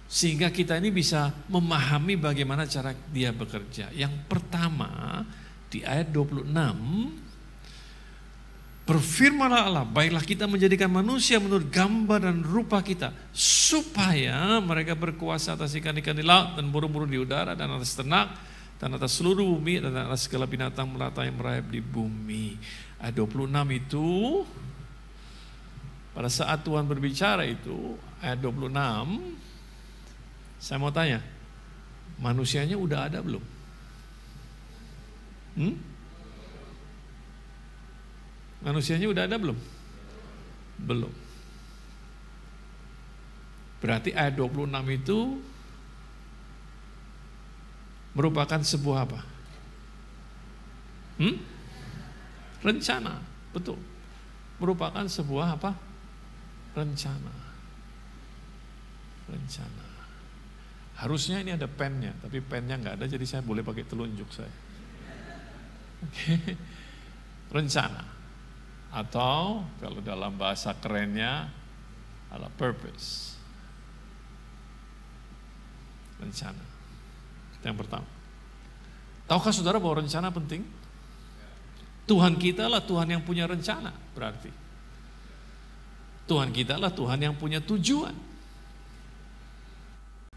sehingga kita ini bisa memahami bagaimana cara Dia bekerja. Yang pertama, di ayat 26, berfirmanlah Allah, baiklah kita menjadikan manusia menurut gambar dan rupa kita, supaya mereka berkuasa atas ikan-ikan di laut dan burung-burung di udara dan atas ternak dan atas seluruh bumi dan atas segala binatang melata yang merayap di bumi. Ayat 26 itu, pada saat Tuhan berbicara itu, ayat 26, saya mau tanya, manusianya udah ada belum? Manusianya udah ada belum? Belum. Berarti ayat 26 itu merupakan sebuah apa? Rencana, betul. Merupakan sebuah apa? Rencana. Rencana. Harusnya ini ada pennya, tapi pennya nggak ada, jadi saya boleh pakai telunjuk saya. Oke. Rencana. Atau kalau dalam bahasa kerennya adalah purpose. Rencana. Yang pertama. Tahukah saudara bahwa rencana penting? Tuhan kita lah Tuhan yang punya rencana, berarti. Tuhan kita lah Tuhan yang punya tujuan.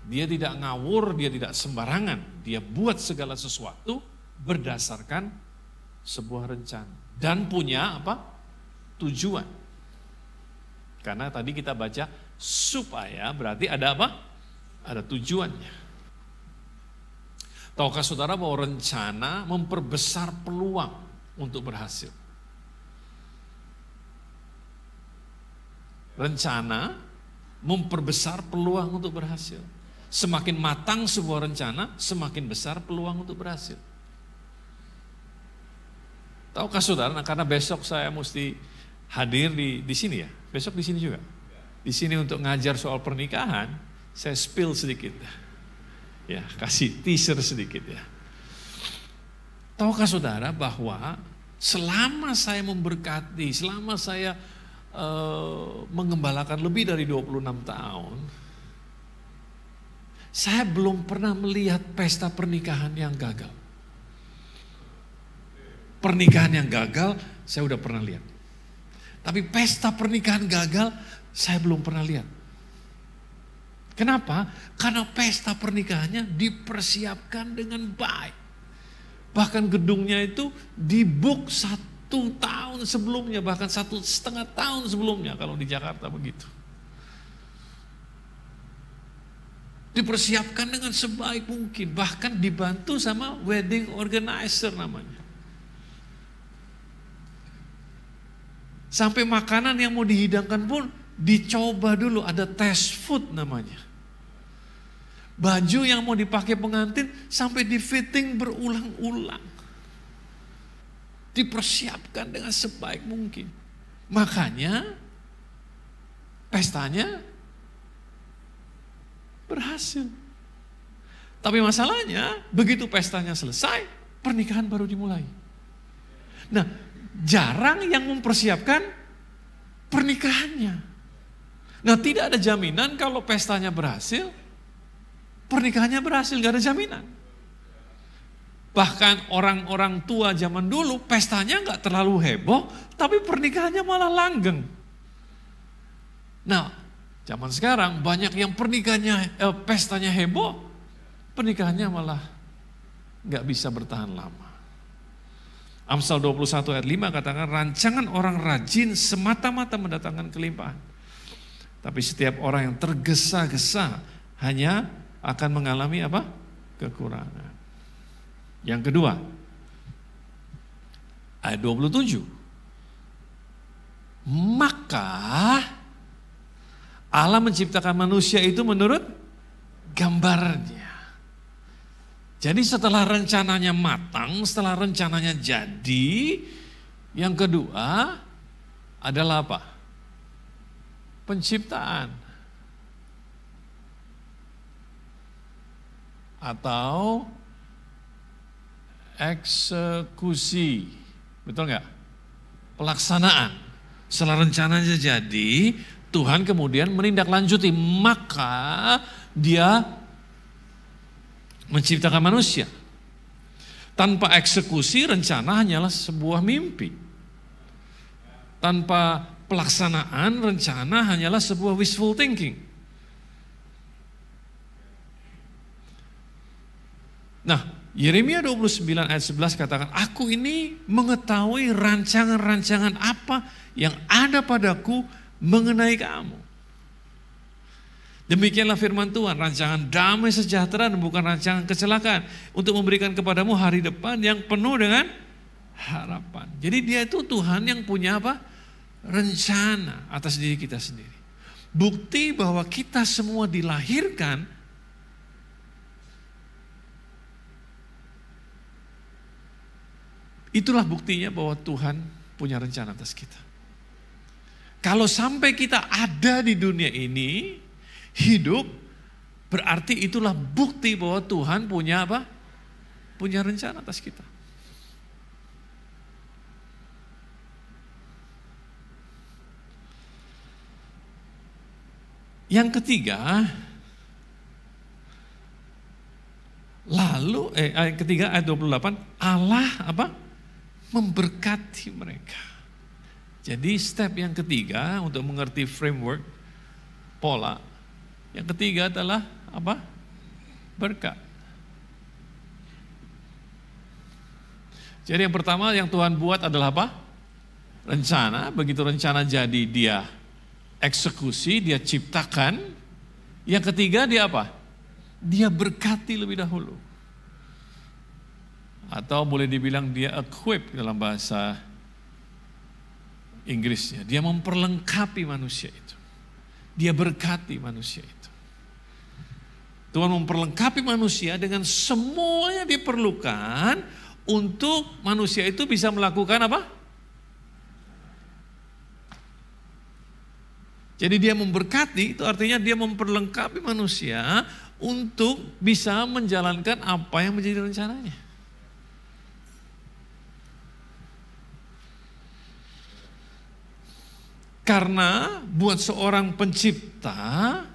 Dia tidak ngawur, dia tidak sembarangan. Dia buat segala sesuatu berdasarkan sebuah rencana. Dan punya apa? Tujuan. Karena tadi kita baca supaya, berarti ada apa? Ada tujuannya. Tahukah saudara bahwa rencana memperbesar peluang untuk berhasil? Rencana memperbesar peluang untuk berhasil. Semakin matang sebuah rencana, semakin besar peluang untuk berhasil. Tahukah saudara, karena besok saya mesti hadir di sini ya, besok di sini juga. Di sini untuk ngajar soal pernikahan, saya spill sedikit. Ya, kasih teaser sedikit ya. Tahukah saudara bahwa selama saya memberkati, selama saya mengembalakan lebih dari 26 tahun, saya belum pernah melihat pesta pernikahan yang gagal. Pernikahan yang gagal, saya udah pernah lihat. Tapi pesta pernikahan gagal, saya belum pernah lihat. Kenapa? Karena pesta pernikahannya dipersiapkan dengan baik. Bahkan gedungnya itu di-book 1 tahun sebelumnya, bahkan 1,5 tahun sebelumnya kalau di Jakarta begitu. Dipersiapkan dengan sebaik mungkin, bahkan dibantu sama wedding organizer namanya. Sampai makanan yang mau dihidangkan pun dicoba dulu, ada test food namanya. Baju yang mau dipakai pengantin sampai di fitting berulang-ulang. Dipersiapkan dengan sebaik mungkin. Makanya pestanya berhasil. Tapi masalahnya begitu pestanya selesai, pernikahan baru dimulai. Nah, jarang yang mempersiapkan pernikahannya. Nah, tidak ada jaminan kalau pestanya berhasil, pernikahannya berhasil, gak ada jaminan. Bahkan orang-orang tua zaman dulu pestanya gak terlalu heboh, tapi pernikahannya malah langgeng. Nah, zaman sekarang banyak yang pestanya heboh, pernikahannya malah gak bisa bertahan lama. Amsal 21 ayat 5 katakan, rancangan orang rajin semata-mata mendatangkan kelimpahan. Tapi setiap orang yang tergesa-gesa hanya akan mengalami apa? Kekurangan. Yang kedua, ayat 27. Maka Allah menciptakan manusia itu menurut gambarnya. Jadi setelah rencananya matang, setelah rencananya jadi, yang kedua adalah apa? Penciptaan. Atau eksekusi. Betul nggak? Pelaksanaan. Setelah rencananya jadi, Tuhan kemudian menindaklanjuti. Maka dia menciptakan manusia. Tanpa eksekusi, rencana hanyalah sebuah mimpi. Tanpa pelaksanaan, rencana hanyalah sebuah wishful thinking. Nah, Yeremia 29 ayat 11 katakan, aku ini mengetahui rancangan-rancangan apa yang ada padaku mengenai kamu. Demikianlah firman Tuhan, rancangan damai sejahtera dan bukan rancangan kecelakaan, untuk memberikan kepadamu hari depan yang penuh dengan harapan. Jadi dia itu Tuhan yang punya apa? Rencana atas diri kita sendiri. Bukti bahwa kita semua dilahirkan itulah buktinya bahwa Tuhan punya rencana atas kita. Kalau sampai kita ada di dunia ini, hidup, berarti itulah bukti bahwa Tuhan punya apa? Punya rencana atas kita. Yang ketiga, ayat ketiga ayat 28, Allah apa? Memberkati mereka. Jadi step yang ketiga untuk mengerti framework, pola. Yang ketiga adalah apa? Berkat. Jadi yang pertama yang Tuhan buat adalah apa? Rencana. Begitu rencana jadi dia eksekusi, dia ciptakan. Yang ketiga dia apa? Dia berkati lebih dahulu. Atau boleh dibilang dia equip dalam bahasa Inggrisnya. Dia memperlengkapi manusia itu. Dia berkati manusia itu. Tuhan memperlengkapi manusia dengan semua yang diperlukan untuk manusia itu bisa melakukan apa? Jadi dia memberkati, itu artinya dia memperlengkapi manusia untuk bisa menjalankan apa yang menjadi rencananya. Karena buat seorang pencipta,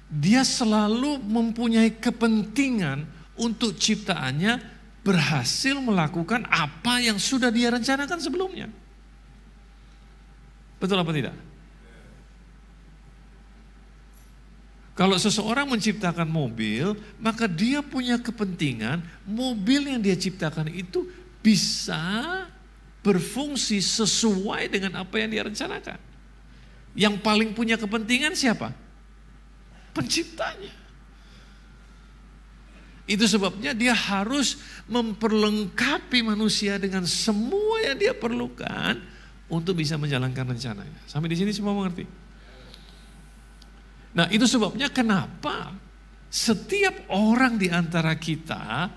dia selalu mempunyai kepentingan untuk ciptaannya berhasil melakukan apa yang sudah dia rencanakan sebelumnya. Betul apa tidak? Kalau seseorang menciptakan mobil, maka dia punya kepentingan mobil yang dia ciptakan itu bisa berfungsi sesuai dengan apa yang dia rencanakan. Yang paling punya kepentingan siapa? Penciptanya. Itu sebabnya dia harus memperlengkapi manusia dengan semua yang dia perlukan untuk bisa menjalankan rencananya. Sampai di sini semua mengerti? Nah, itu sebabnya kenapa setiap orang di antara kita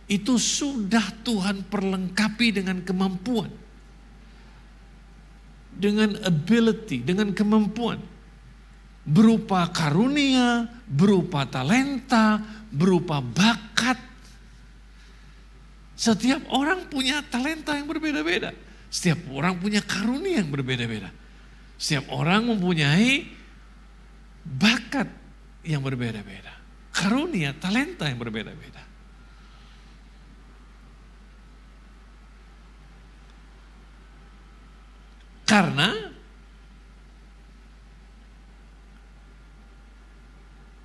itu sudah Tuhan perlengkapi dengan kemampuan. Dengan ability, dengan kemampuan. Berupa karunia, berupa talenta, berupa bakat. Setiap orang punya talenta yang berbeda-beda. Setiap orang punya karunia yang berbeda-beda. Setiap orang mempunyai bakat yang berbeda-beda. Karunia, talenta yang berbeda-beda. Karena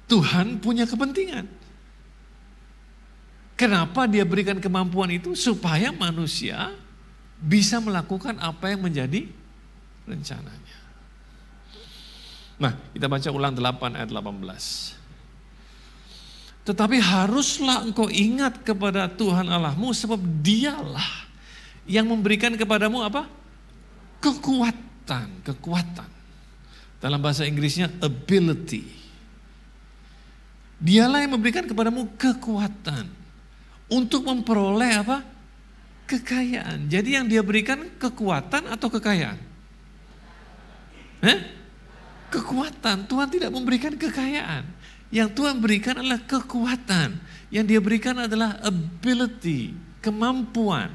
Tuhan punya kepentingan. Kenapa dia berikan kemampuan itu? Supaya manusia bisa melakukan apa yang menjadi rencananya. Nah, kita baca ulang 8 ayat 18. Tetapi haruslah engkau ingat kepada Tuhan Allahmu, sebab dialah yang memberikan kepadamu apa? Kekuatan kekuatan. Dalam bahasa Inggrisnya ability. Dialah yang memberikan kepadamu kekuatan untuk memperoleh apa? Kekayaan. Jadi yang dia berikan kekuatan atau kekayaan? Kekuatan. Tuhan tidak memberikan kekayaan. Yang Tuhan berikan adalah kekuatan. Yang dia berikan adalah ability, kemampuan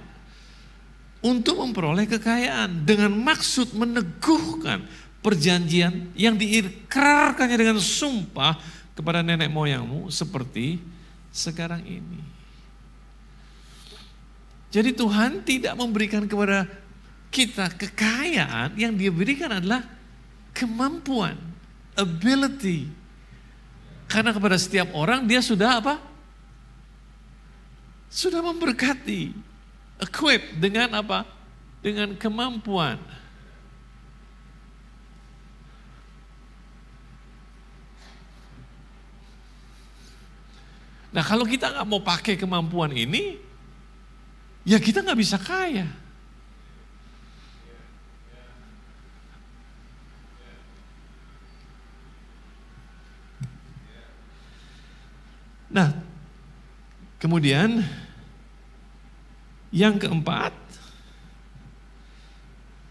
untuk memperoleh kekayaan dengan maksud meneguhkan perjanjian yang diikrarkannya dengan sumpah kepada nenek moyangmu seperti sekarang ini. Jadi Tuhan tidak memberikan kepada kita kekayaan, yang dia berikan adalah kemampuan, ability. Karena kepada setiap orang dia sudah apa? Sudah memberkati, equip dengan apa? Dengan kemampuan. Nah kalau kita nggak mau pakai kemampuan ini, ya kita nggak bisa kaya. Nah, kemudian yang keempat,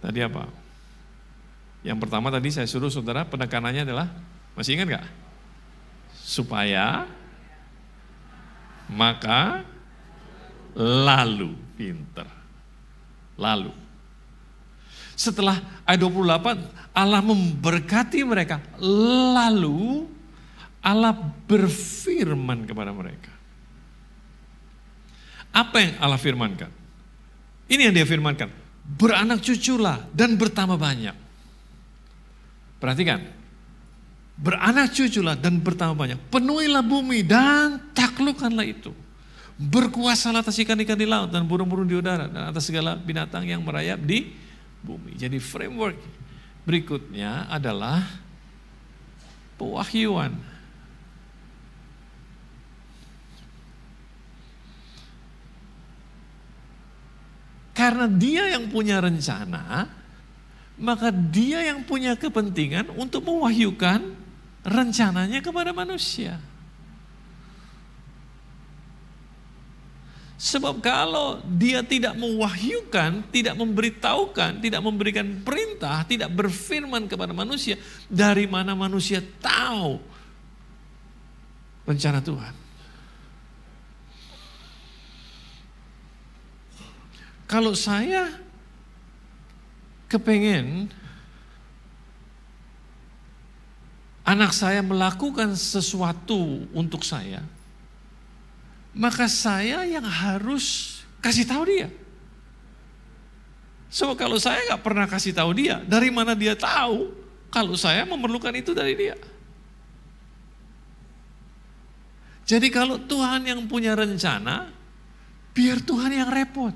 tadi apa? Yang pertama tadi saya suruh saudara, penekanannya adalah, masih ingat gak? Supaya, maka, lalu, pinter. Lalu. Setelah ayat 28, Allah memberkati mereka. Lalu, Allah berfirman kepada mereka. Apa yang Allah firmankan? Ini yang dia firmankan. Beranak cuculah dan bertambah banyak. Perhatikan. Beranak cuculah dan bertambah banyak. Penuhilah bumi dan taklukkanlah itu. Berkuasalah atas ikan-ikan di laut dan burung-burung di udara dan atas segala binatang yang merayap di bumi. Jadi framework berikutnya adalah pewahyuan. Karena dia yang punya rencana, maka dia yang punya kepentingan untuk mewahyukan rencananya kepada manusia. Sebab kalau dia tidak mewahyukan, tidak memberitahukan, tidak memberikan perintah, tidak berfirman kepada manusia, dari mana manusia tahu rencana Tuhan? Kalau saya kepengen anak saya melakukan sesuatu untuk saya, maka saya yang harus kasih tahu dia. So kalau saya nggak pernah kasih tahu dia, dari mana dia tahu kalau saya memerlukan itu dari dia? Jadi kalau Tuhan yang punya rencana, biar Tuhan yang repot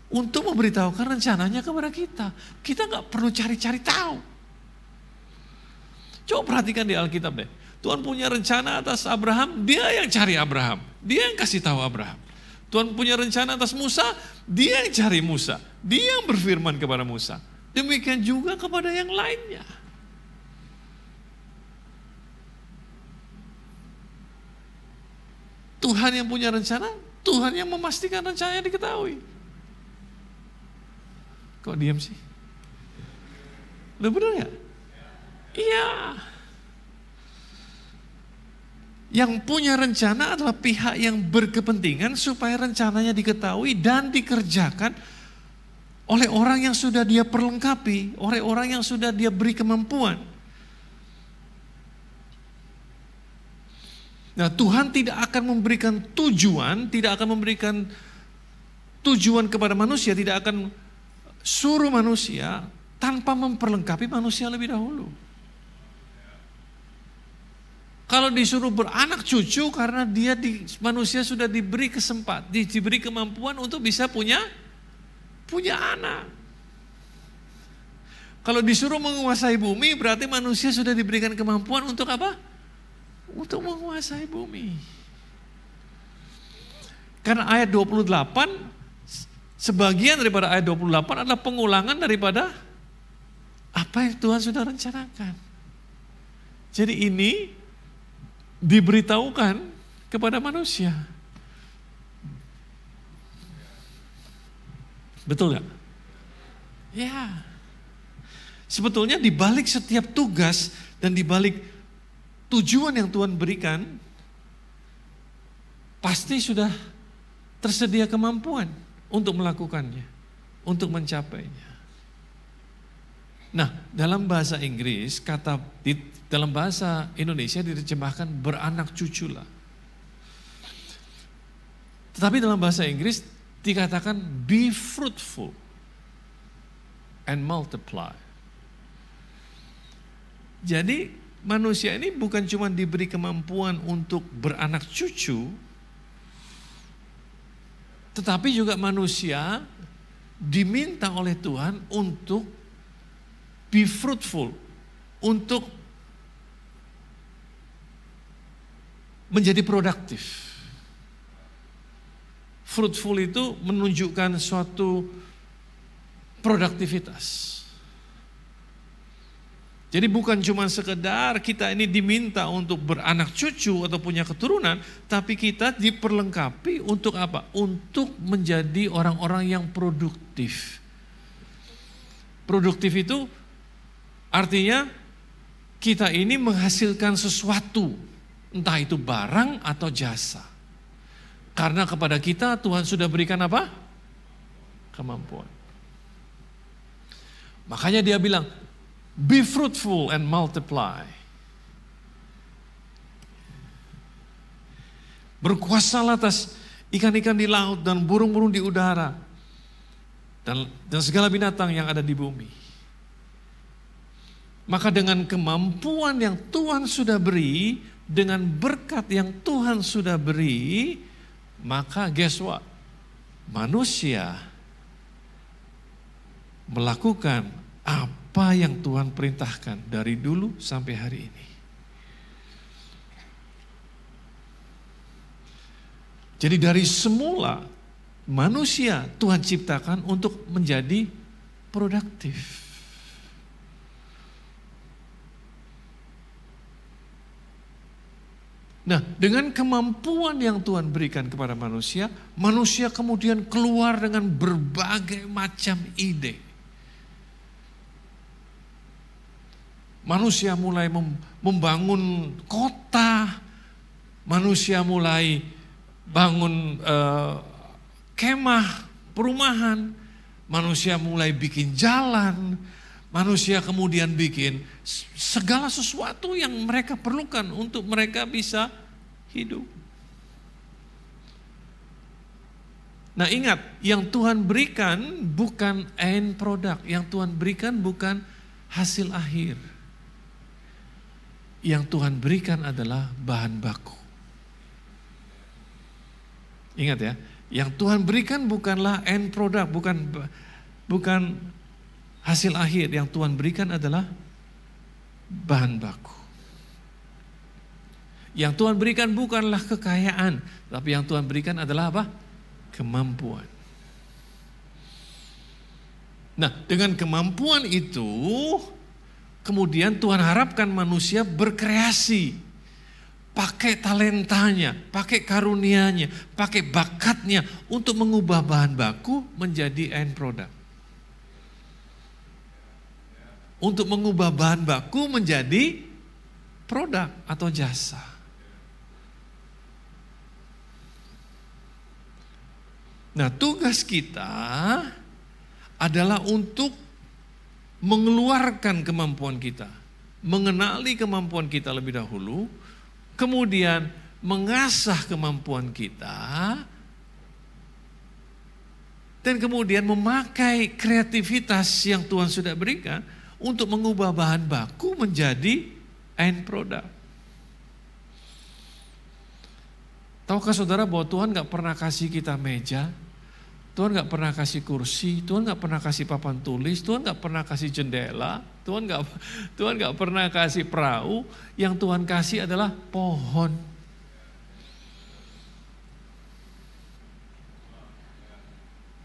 untuk memberitahukan rencananya kepada kita. Kita nggak perlu cari-cari tahu. Coba perhatikan di Alkitab deh. Tuhan punya rencana atas Abraham, dia yang cari Abraham. Dia yang kasih tahu Abraham. Tuhan punya rencana atas Musa, dia yang cari Musa. Dia yang berfirman kepada Musa. Demikian juga kepada yang lainnya. Tuhan yang punya rencana, Tuhan yang memastikan rencananya diketahui. Kok diam sih? Lu bener gak? Iya. Yang punya rencana adalah pihak yang berkepentingan supaya rencananya diketahui dan dikerjakan oleh orang yang sudah dia perlengkapi, oleh orang yang sudah dia beri kemampuan. Nah, Tuhan tidak akan memberikan tujuan, tidak akan memberikan tujuan kepada manusia, tidak akan suruh manusia tanpa memperlengkapi manusia lebih dahulu. Kalau disuruh beranak cucu karena manusia sudah diberi diberi kemampuan untuk bisa punya anak. Kalau disuruh menguasai bumi berarti manusia sudah diberikan kemampuan untuk apa? Untuk menguasai bumi. Karena ayat 28, sebagian daripada ayat 28 adalah pengulangan daripada apa yang Tuhan sudah rencanakan. Jadi ini diberitahukan kepada manusia. Betul nggak? Ya. Sebetulnya di balik setiap tugas dan di balik tujuan yang Tuhan berikan, pasti sudah tersedia kemampuan untuk melakukannya, untuk mencapainya. Nah, dalam bahasa Inggris, dalam bahasa Indonesia diterjemahkan beranak cuculah. Tetapi dalam bahasa Inggris dikatakan be fruitful and multiply. Jadi manusia ini bukan cuma diberi kemampuan untuk beranak cucu, tetapi juga manusia diminta oleh Tuhan untuk be fruitful, untuk menjadi produktif. Fruitful itu menunjukkan suatu produktivitas. Jadi bukan cuma sekedar kita ini diminta untuk beranak cucu atau punya keturunan, tapi kita diperlengkapi untuk apa? Untuk menjadi orang-orang yang produktif. Produktif itu artinya kita ini menghasilkan sesuatu, entah itu barang atau jasa. Karena kepada kita Tuhan sudah berikan apa? Kemampuan. Makanya dia bilang, be fruitful and multiply. Berkuasalah atas ikan-ikan di laut dan burung-burung di udara. Dan segala binatang yang ada di bumi. Maka dengan kemampuan yang Tuhan sudah beri, dengan berkat yang Tuhan sudah beri, maka guess what? Manusia melakukan apa yang Tuhan perintahkan dari dulu sampai hari ini. Jadi dari semula manusia Tuhan ciptakan untuk menjadi produktif. Nah, dengan kemampuan yang Tuhan berikan kepada manusia, manusia kemudian keluar dengan berbagai macam ide. Manusia mulai membangun kota, manusia mulai bangun kemah, perumahan, manusia mulai bikin jalan, manusia kemudian bikin segala sesuatu yang mereka perlukan untuk mereka bisa hidup. Nah ingat, yang Tuhan berikan bukan end product, yang Tuhan berikan bukan hasil akhir. Yang Tuhan berikan adalah bahan baku. Ingat ya, yang Tuhan berikan bukanlah end product, bukan hasil akhir. Yang Tuhan berikan adalah bahan baku. Yang Tuhan berikan bukanlah kekayaan, tapi yang Tuhan berikan adalah apa? Kemampuan. Nah, dengan kemampuan itu, kemudian Tuhan harapkan manusia berkreasi, pakai talentanya, pakai karunianya, pakai bakatnya untuk mengubah bahan baku menjadi end product. Untuk mengubah bahan baku menjadi produk atau jasa. Nah, tugas kita adalah untuk mengeluarkan kemampuan kita, mengenali kemampuan kita lebih dahulu, kemudian mengasah kemampuan kita, dan kemudian memakai kreativitas yang Tuhan sudah berikan untuk mengubah bahan baku menjadi end product. Tahukah saudara bahwa Tuhan gak pernah kasih kita meja, Tuhan gak pernah kasih kursi, Tuhan gak pernah kasih papan tulis, Tuhan gak pernah kasih jendela, Tuhan gak pernah kasih perahu. Yang Tuhan kasih adalah pohon.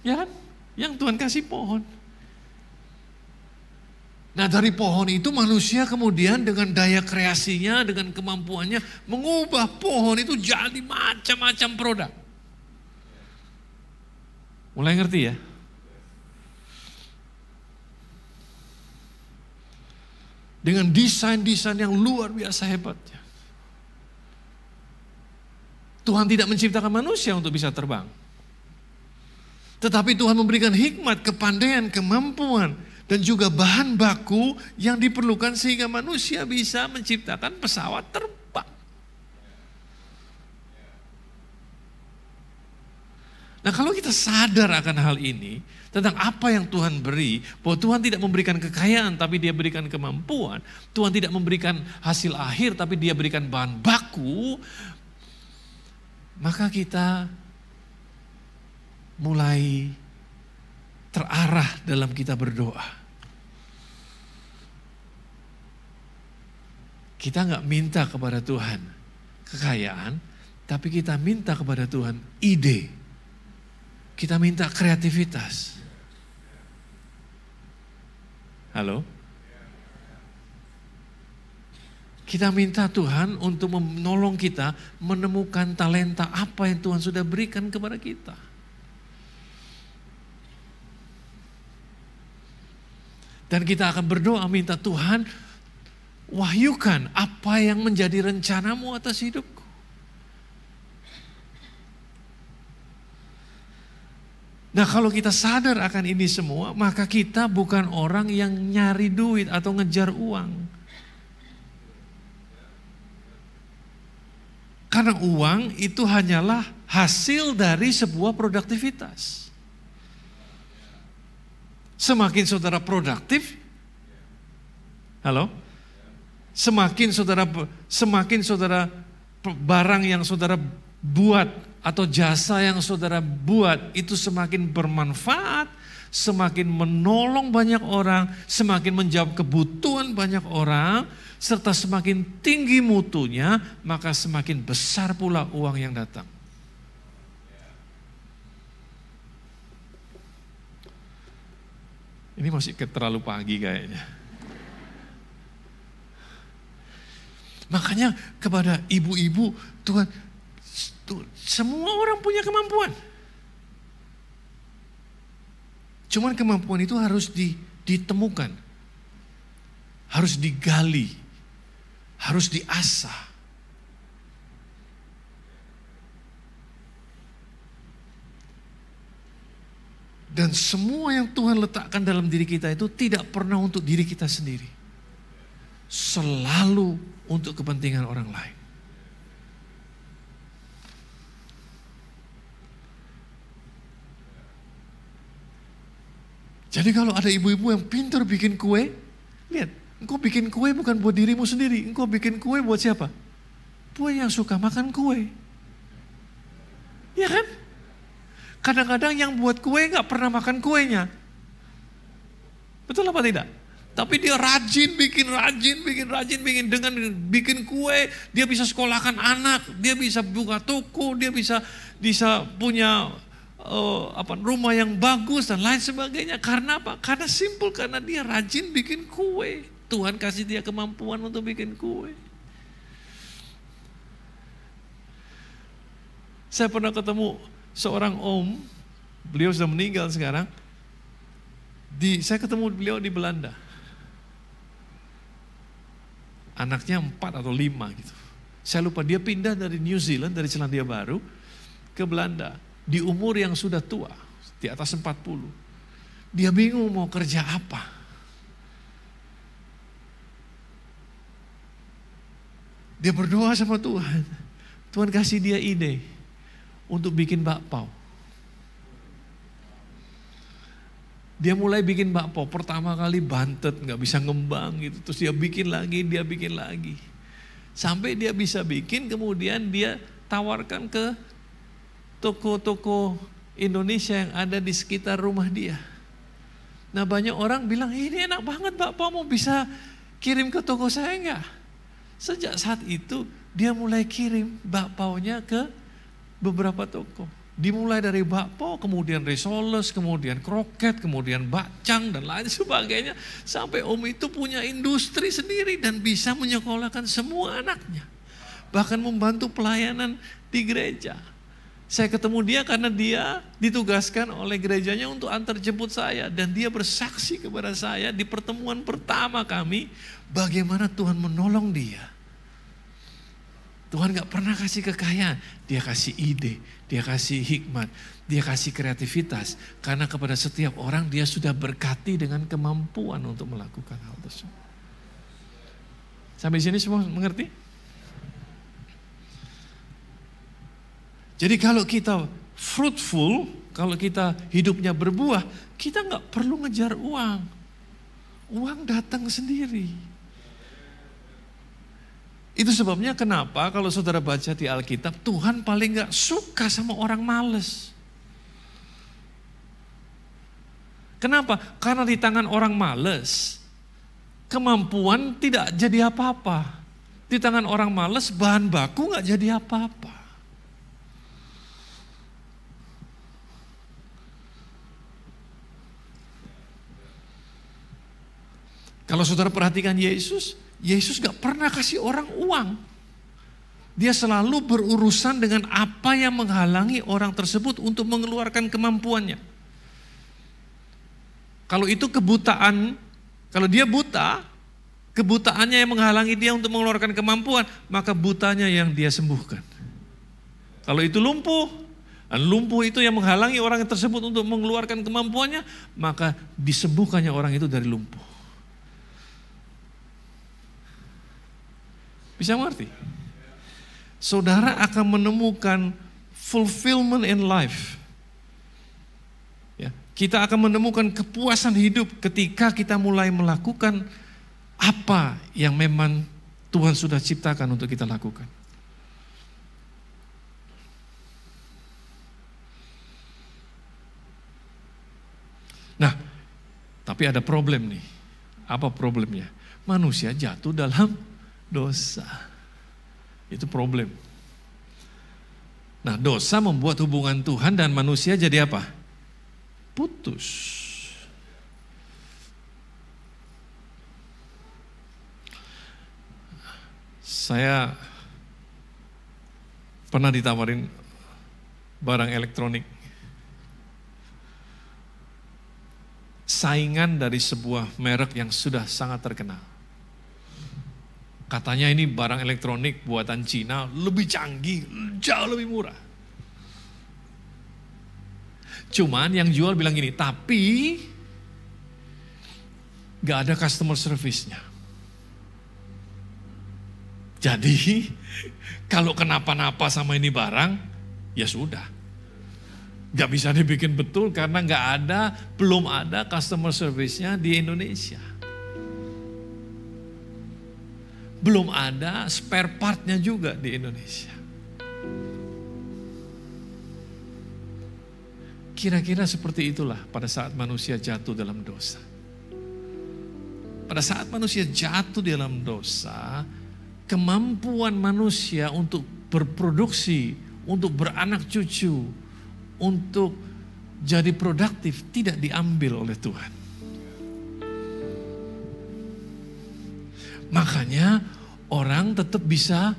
Ya kan? Yang Tuhan kasih pohon. Nah dari pohon itu manusia kemudian dengan daya kreasinya, dengan kemampuannya mengubah pohon itu jadi macam-macam produk. Mulai ngerti ya? Dengan desain-desain yang luar biasa hebatnya. Tuhan tidak menciptakan manusia untuk bisa terbang. Tetapi Tuhan memberikan hikmat, kepandaian, kemampuan, dan juga bahan baku yang diperlukan sehingga manusia bisa menciptakan pesawat terbang. Nah kalau kita sadar akan hal ini, tentang apa yang Tuhan beri, bahwa Tuhan tidak memberikan kekayaan tapi dia berikan kemampuan, Tuhan tidak memberikan hasil akhir tapi dia berikan bahan baku, maka kita mulai terarah dalam kita berdoa. Kita nggak minta kepada Tuhan kekayaan, tapi kita minta kepada Tuhan ide. Kita minta kreativitas. Halo? Kita minta Tuhan untuk menolong kita menemukan talenta apa yang Tuhan sudah berikan kepada kita. Dan kita akan berdoa minta Tuhan wahyukan apa yang menjadi rencanamu atas hidupku. Nah kalau kita sadar akan ini semua, maka kita bukan orang yang nyari duit atau ngejar uang. Karena uang itu hanyalah hasil dari sebuah produktivitas. Semakin saudara produktif, halo? Semakin saudara barang yang saudara buat atau jasa yang saudara buat itu semakin bermanfaat, semakin menolong banyak orang, semakin menjawab kebutuhan banyak orang, serta semakin tinggi mutunya, maka semakin besar pula uang yang datang. Ini masih terlalu pagi kayaknya. Makanya kepada ibu-ibu, Tuhan, semua orang punya kemampuan. Cuman kemampuan itu harus ditemukan. Harus digali. Harus diasah. Dan semua yang Tuhan letakkan dalam diri kita itu tidak pernah untuk diri kita sendiri. Selalu untuk kepentingan orang lain. Jadi kalau ada ibu-ibu yang pintar bikin kue, lihat, engkau bikin kue bukan buat dirimu sendiri, engkau bikin kue buat siapa? Buat yang suka makan kue. Ya kan? Kadang-kadang yang buat kue gak pernah makan kuenya. Betul apa tidak? Tapi dia rajin bikin. Dengan bikin kue, dia bisa sekolahkan anak, dia bisa buka toko, dia bisa punya rumah yang bagus dan lain sebagainya. Karena apa? Karena simpel, karena dia rajin bikin kue. Tuhan kasih dia kemampuan untuk bikin kue. Saya pernah ketemu seorang om, beliau sudah meninggal sekarang. Saya ketemu beliau di Belanda. Anaknya 4 atau 5 gitu. Saya lupa, dia pindah dari New Zealand, dari Selandia Baru ke Belanda. Di umur yang sudah tua, di atas 40. Dia bingung mau kerja apa. Dia berdoa sama Tuhan. Tuhan kasih dia ide untuk bikin bakpao. Dia mulai bikin bakpao, pertama kali bantet, gak bisa ngembang gitu. Terus dia bikin lagi. Sampai dia bisa bikin, kemudian dia tawarkan ke toko-toko Indonesia yang ada di sekitar rumah dia. Nah banyak orang bilang, ini enak banget bakpao, mau bisa kirim ke toko saya enggak? Sejak saat itu dia mulai kirim bakpaonya ke beberapa toko. Dimulai dari bakpo, kemudian risoles, kemudian kroket, kemudian bakcang dan lain sebagainya. Sampai om itu punya industri sendiri dan bisa menyekolahkan semua anaknya. Bahkan membantu pelayanan di gereja. Saya ketemu dia karena dia ditugaskan oleh gerejanya untuk antar jemput saya. Dan dia bersaksi kepada saya di pertemuan pertama kami, bagaimana Tuhan menolong dia. Tuhan gak pernah kasih kekayaan, dia kasih ide, dia kasih hikmat, dia kasih kreativitas. Karena kepada setiap orang dia sudah berkati dengan kemampuan untuk melakukan hal tersebut. Sampai sini semua mengerti? Jadi kalau kita fruitful, kalau kita hidupnya berbuah, kita gak perlu ngejar uang. Uang datang sendiri. Itu sebabnya kenapa kalau saudara baca di Alkitab, Tuhan paling gak suka sama orang males. Kenapa? Karena di tangan orang males, kemampuan tidak jadi apa-apa. Di tangan orang males, bahan baku gak jadi apa-apa. Kalau saudara perhatikan Yesus gak pernah kasih orang uang. Dia selalu berurusan dengan apa yang menghalangi orang tersebut untuk mengeluarkan kemampuannya. Kalau itu kebutaan, kalau dia buta, kebutaannya yang menghalangi dia untuk mengeluarkan kemampuan, maka butanya yang dia sembuhkan. Kalau itu lumpuh, dan lumpuh itu yang menghalangi orang tersebut untuk mengeluarkan kemampuannya, maka disembuhkannya orang itu dari lumpuh. Bisa mengerti? Saudara akan menemukan fulfillment in life. Ya, kita akan menemukan kepuasan hidup ketika kita mulai melakukan apa yang memang Tuhan sudah ciptakan untuk kita lakukan. Nah, tapi ada problem nih. Apa problemnya? Manusia jatuh dalam dosa. Itu problem. Nah, dosa membuat hubungan Tuhan dan manusia jadi apa? Putus. Saya pernah ditawarin barang elektronik. Saingan dari sebuah merek yang sudah sangat terkenal. Katanya ini barang elektronik buatan Cina lebih canggih, jauh lebih murah. Cuman yang jual bilang gini, tapi gak ada customer service-nya. Jadi kalau kenapa-napa sama ini barang, ya sudah. Gak bisa dibikin betul karena belum ada customer service-nya di Indonesia. Belum ada spare part-nya juga di Indonesia. Kira-kira seperti itulah pada saat manusia jatuh dalam dosa. Pada saat manusia jatuh dalam dosa, kemampuan manusia untuk berproduksi, untuk beranak cucu, untuk jadi produktif tidak diambil oleh Tuhan. Makanya orang tetap bisa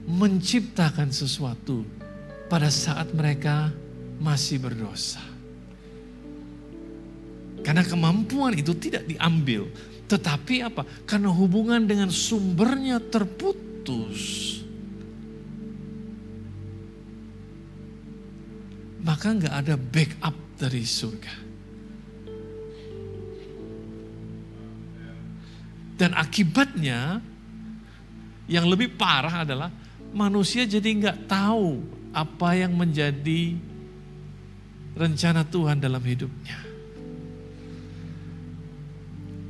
menciptakan sesuatu pada saat mereka masih berdosa. Karena kemampuan itu tidak diambil. Tetapi apa? Karena hubungan dengan sumbernya terputus. Maka nggak ada backup dari surga. Dan akibatnya yang lebih parah adalah manusia jadi nggak tahu apa yang menjadi rencana Tuhan dalam hidupnya.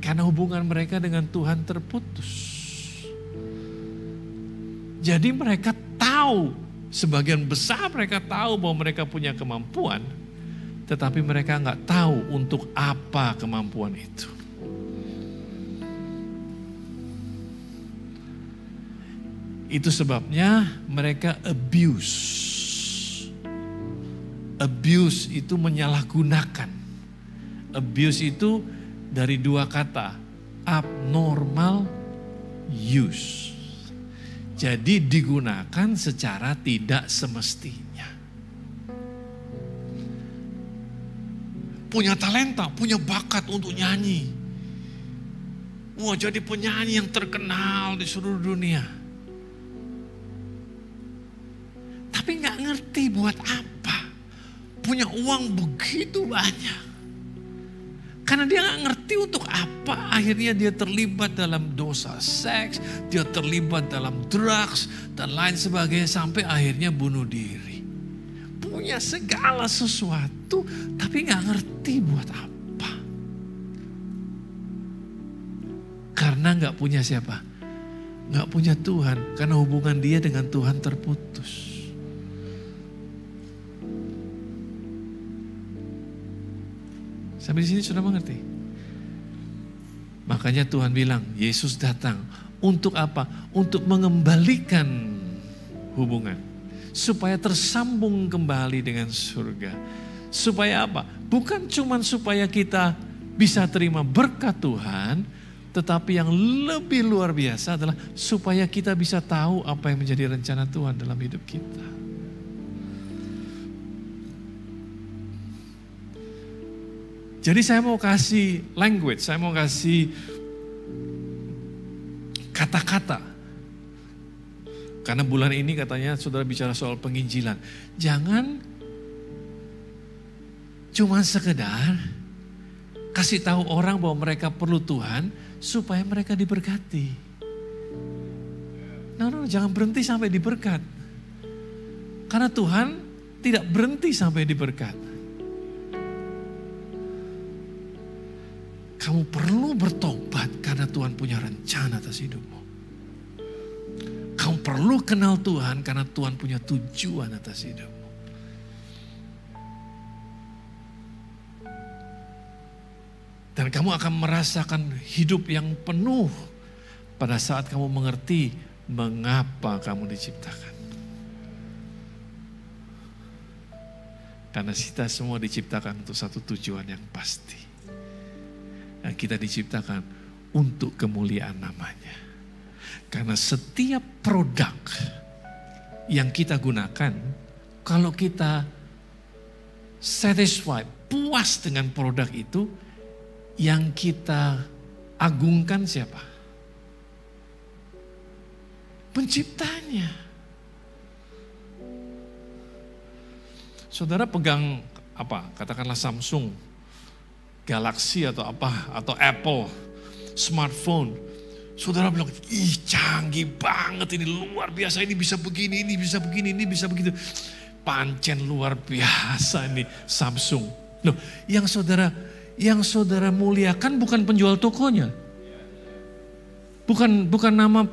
Karena hubungan mereka dengan Tuhan terputus. Jadi mereka tahu, sebagian besar mereka tahu bahwa mereka punya kemampuan, tetapi mereka nggak tahu untuk apa kemampuan itu. Itu sebabnya mereka abuse. Abuse itu menyalahgunakan. Abuse itu dari dua kata, abnormal use. Jadi digunakan secara tidak semestinya. Punya talenta, punya bakat untuk nyanyi. Wah, jadi penyanyi yang terkenal di seluruh dunia. Tapi nggak ngerti buat apa. Punya uang begitu banyak. Karena dia nggak ngerti untuk apa. Akhirnya dia terlibat dalam dosa seks. Dia terlibat dalam drugs. Dan lain sebagainya. Sampai akhirnya bunuh diri. Punya segala sesuatu. Tapi nggak ngerti buat apa. Karena nggak punya siapa? Nggak punya Tuhan. Karena hubungan dia dengan Tuhan terputus. Sampai di sini sudah mengerti? Makanya Tuhan bilang, Yesus datang. Untuk apa? Untuk mengembalikan hubungan. Supaya tersambung kembali dengan surga. Supaya apa? Bukan cuma supaya kita bisa terima berkat Tuhan. Tetapi yang lebih luar biasa adalah supaya kita bisa tahu apa yang menjadi rencana Tuhan dalam hidup kita. Jadi saya mau kasih language, saya mau kasih kata-kata. Karena bulan ini katanya saudara bicara soal penginjilan. Jangan cuma sekedar kasih tahu orang bahwa mereka perlu Tuhan supaya mereka diberkati. No, jangan berhenti sampai diberkat. Karena Tuhan tidak berhenti sampai diberkat. Kamu perlu bertobat karena Tuhan punya rencana atas hidupmu. Kamu perlu kenal Tuhan karena Tuhan punya tujuan atas hidupmu. Dan kamu akan merasakan hidup yang penuh pada saat kamu mengerti mengapa kamu diciptakan. Karena kita semua diciptakan untuk satu tujuan yang pasti. Dan kita diciptakan untuk kemuliaan namanya. Karena setiap produk yang kita gunakan, kalau kita satisfied, puas dengan produk itu, yang kita agungkan siapa? Penciptanya. Saudara pegang apa? Katakanlah Samsung, Galaxy atau apa, atau Apple, smartphone. Saudara bilang, ih canggih banget ini, luar biasa, ini bisa begini, ini bisa begini, ini bisa begitu. Pancen luar biasa ini Samsung. Loh, yang saudara muliakan bukan penjual tokonya. Bukan nama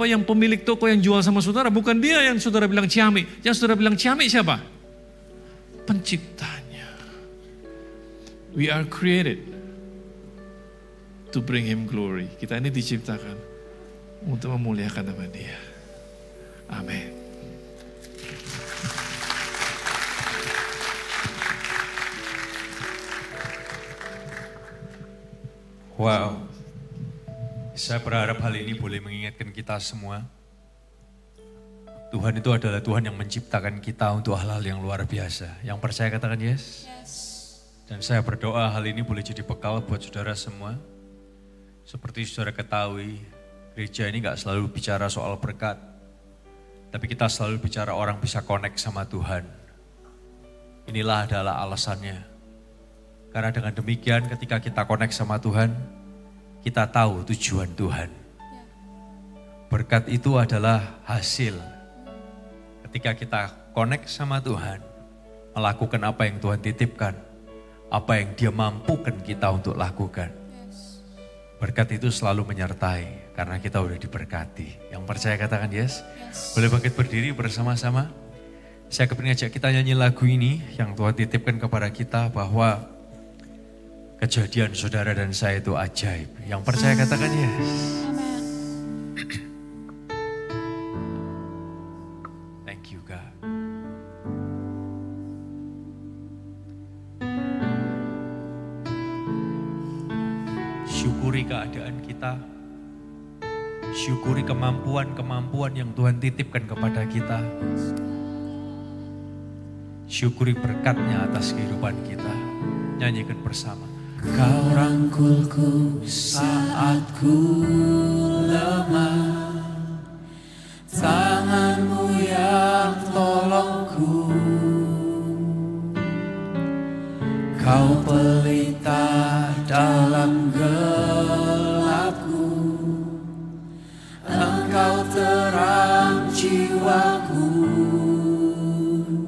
yang pemilik toko yang jual sama saudara, bukan dia yang saudara bilang ciamik. Yang saudara bilang ciamik siapa? Penciptanya. We are created to bring Him glory. Kita ini diciptakan untuk memuliakan nama Dia. Amin. Wow. Saya berharap hal ini boleh mengingatkan kita semua. Tuhan itu adalah Tuhan yang menciptakan kita untuk hal-hal yang luar biasa. Yang percaya katakan yes. Dan saya berdoa hal ini boleh jadi bekal buat saudara semua. Seperti saudara ketahui, gereja ini gak selalu bicara soal berkat. Tapi kita selalu bicara orang bisa connect sama Tuhan. Inilah adalah alasannya. Karena dengan demikian ketika kita connect sama Tuhan, kita tahu tujuan Tuhan. Berkat itu adalah hasil. Ketika kita connect sama Tuhan, melakukan apa yang Tuhan titipkan. Apa yang Dia mampukan kita untuk lakukan. Berkat itu selalu menyertai karena kita udah diberkati. Yang percaya katakan yes. Boleh bangkit berdiri bersama-sama. Saya kepingin ngajak kita nyanyi lagu ini yang Tuhan titipkan kepada kita bahwa kejadian saudara dan saya itu ajaib. Yang percaya katakan yes. Thank you God. syukuri keadaan kita. Syukuri kemampuan-kemampuan yang Tuhan titipkan kepada kita. Syukuri berkat-Nya atas kehidupan kita. Nyanyikan bersama. Kau rangkulku saat ku lemah, tangan-Mu yang tolongku. Kau pelita dalam gelapku, Engkau terang jiwaku.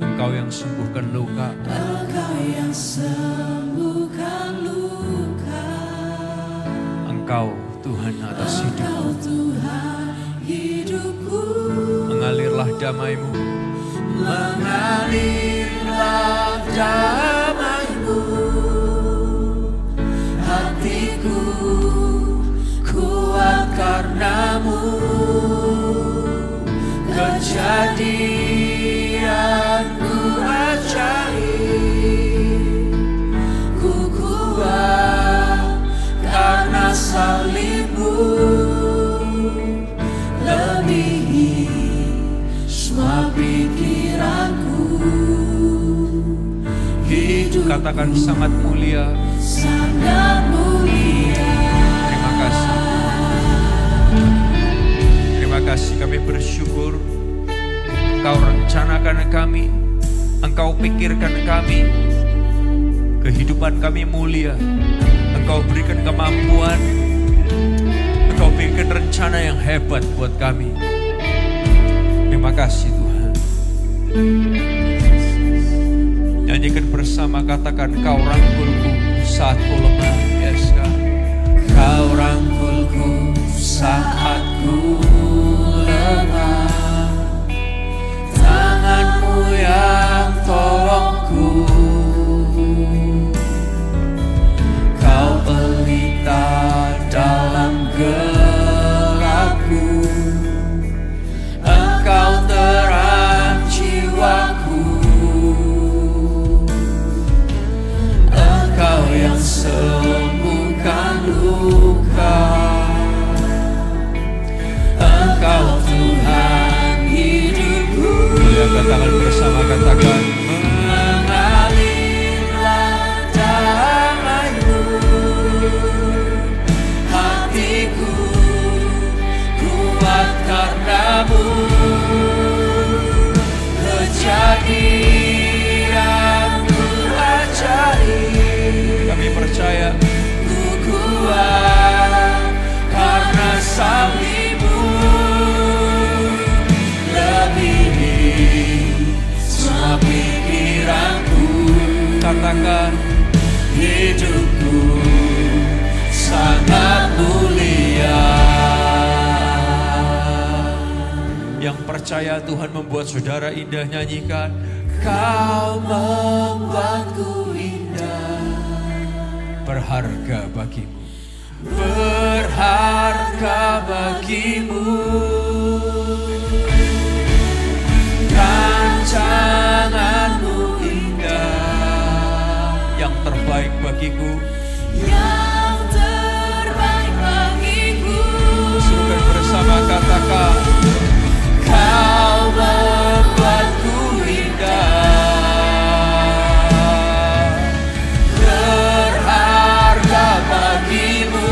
Engkau yang sembuhkan luka, Engkau yang sembuhkan luka. Engkau Tuhan atas hidup. Engkau Tuhan hidupku. Mengalirlah damai-Mu, Mengalirlah damai-Mu. Hatiku kuat karena-Mu. Kejadian-Mu ajaib. Ku kuat karena salib-Mu. Lebihi semua pikiranku. Hidup katakan sangat mulia. sangat mulia. Terima kasih. Terima kasih, kami bersyukur. Engkau rencanakan kami, Engkau pikirkan kami. Kehidupan kami mulia. Engkau berikan kemampuan. Engkau berikan rencana yang hebat buat kami. Terima kasih Tuhan. Nyanyikan bersama, katakan Kau rangkulku saat ku lemah. Yes, God. Kau rangkulku saat ku lemah, tangan-Mu yang tolongku. Kau pelita dalam gelapku, Engkau terang jiwaku. Engkau yang sembuhkan luka. Engkau Tuhan hidupku. Angkat tangan bersama, katakan mengalirlah damai-Mu. Hatiku kuat karena-Mu. Kejadian-Mu ajaib. Kami percaya ku kuat karena salib-Mu. Lebihi semua pikiranku. Katakan hidupku sangat mulia. Yang percaya Tuhan membuat saudara indah, nyanyikan. Kau membuatku indah, berharga bagimu, berharga bagimu. Rancangan-Mu indah, yang terbaik bagiku, Yang terbaik bagiku. serukan bersama, katakan Kau membuatku indah, berharga bagimu.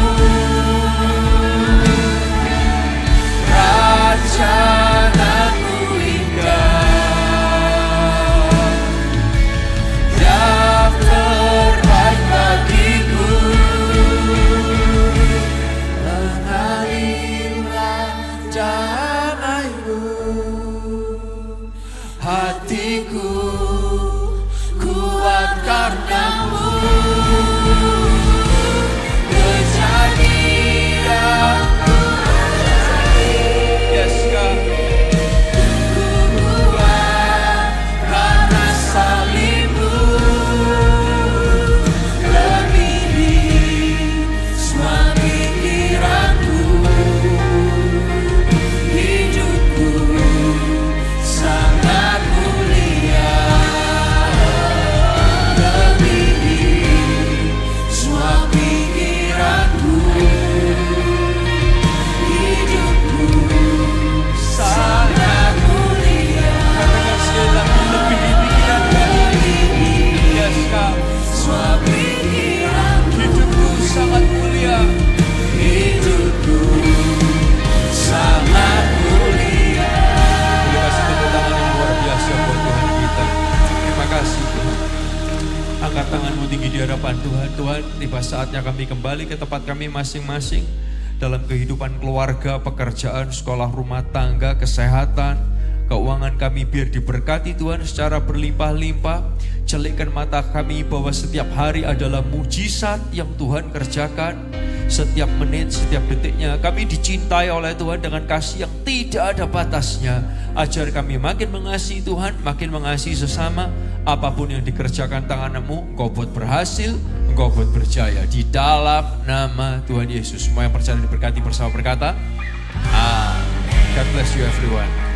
Tuhan, tiba saatnya kami kembali ke tempat kami masing-masing. Dalam kehidupan keluarga, pekerjaan, sekolah, rumah tangga, kesehatan, keuangan kami biar diberkati Tuhan secara berlimpah-limpah. Celikkan mata kami bahwa setiap hari adalah mujizat yang Tuhan kerjakan. Setiap menit, setiap detiknya kami dicintai oleh Tuhan dengan kasih yang tidak ada batasnya. Ajar kami makin mengasihi Tuhan, makin mengasihi sesama. Apapun yang dikerjakan tanganmu, Engkau buat berhasil, Engkau buat berjaya. Di dalam nama Tuhan Yesus, semua yang percaya diberkati bersama berkata, Amin. God bless you everyone.